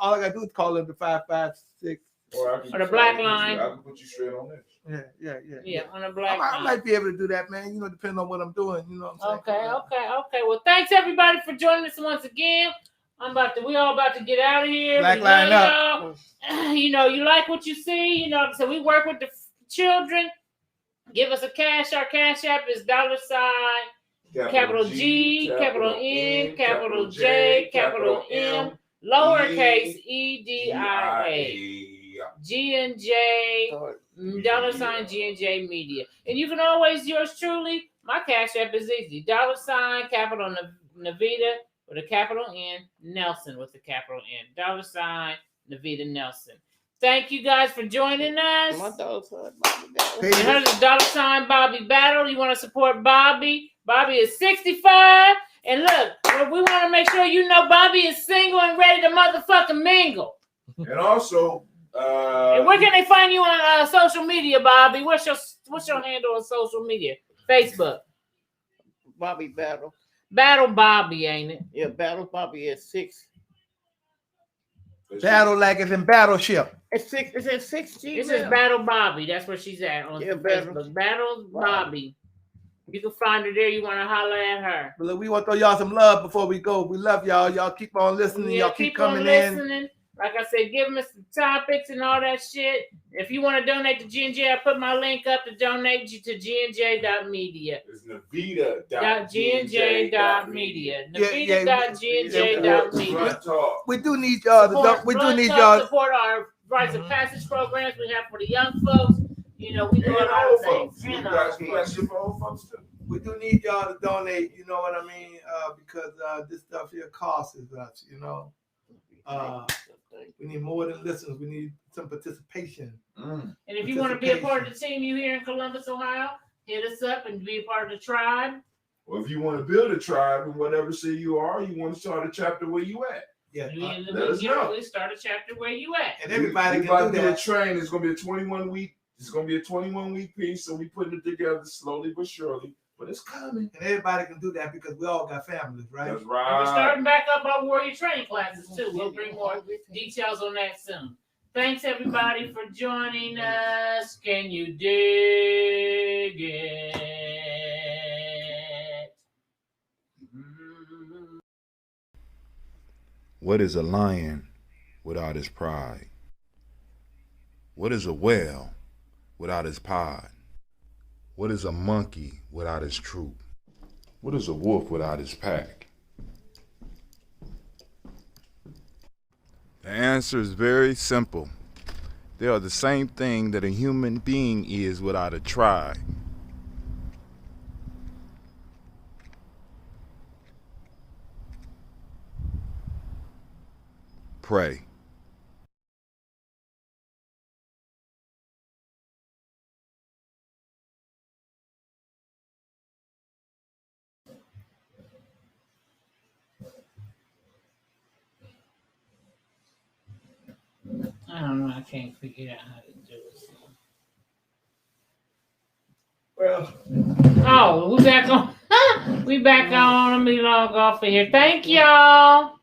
C: all I gotta do is call them to 556.
A: Or
B: the black line.
A: I can put you straight on this.
B: Yeah, on the black
C: I
B: line.
C: might be able to do that, man. You know, depending on what I'm doing. You know what I'm saying?
B: Okay. Well, thanks everybody for joining us once again. We all about to get out of here.
C: Black
B: We
C: line
B: love y'all. You know, you like what you see. You know, so we work with the children. Give us a cash. Our cash app is $, capital G, capital N, capital J, capital M, lowercase EDIA. G&J, $ G&J Media. And you can always, yours truly, my cash app is easy. $ capital Navita with a capital N, Nelson with a capital N. $ Navita Nelson. Thank you guys for joining us.
D: My dog's Bobby Battle.
B: And here's $, Bobby Battle. You want to support Bobby? Bobby is 65. And look, we want to make sure you know Bobby is single and ready to motherfucking mingle.
A: And also,
B: And where can they find you on social media, Bobby? What's your handle on social media? Facebook.
D: Bobby Battle.
B: Battle Bobby, ain't it?
D: Yeah, Battle Bobby is 6.
C: Battle like it's in Battleship.
D: It's 6. It's at 6 G.
B: This is Battle Bobby. That's where she's at on
D: Yeah,
B: Facebook. Battle Bobby. You can find her there. You want to holler at her.
C: But look, we want to throw y'all some love before we go. We love y'all. Y'all keep on listening.
B: Yeah,
C: Y'all keep
B: on
C: coming in.
B: listening. Like I said, give me some topics and all that shit. If you want to donate to G&J, I put my link up to donate to gnj.media.
A: It's Navita.gnj.media.
B: Navita.gnj.media.
C: We do need y'all to
B: support our rites of passage programs we have for the young folks. You know, we do a lot of things.
A: You guys can bless you for old folks too.
C: We do need y'all to donate, you know what I mean? Because this stuff here costs us, you know. We need more than listeners. We need some participation.
B: And if you want to be a part of the team, you here in Columbus, Ohio, hit us up and be a part of the tribe.
A: Or if you want to build a tribe in whatever city you are, you want to start a chapter where you at.
C: Yeah.
A: Let us know.
B: We start a chapter where you at.
C: And everybody
A: we
C: can do that.
A: A train. It's gonna be a 21-week. It's gonna be a 21-week piece. So we putting it together slowly but surely. But it's coming.
C: And everybody can do that because we all got families, right?
A: That's
B: And
A: right.
B: we're starting back up our warrior training classes too. We'll bring more details on that soon. Thanks everybody for joining us. Can you dig it?
A: What is a lion without his pride? What is a whale without his pod? What is a monkey without his troop? What is a wolf without his pack? The answer is very simple. They are the same thing that a human being is without a tribe. Pray.
B: I don't know. I can't figure out how to do it.
C: Well,
B: Oh, we back on. We back on. Let me log off of here. Thank y'all.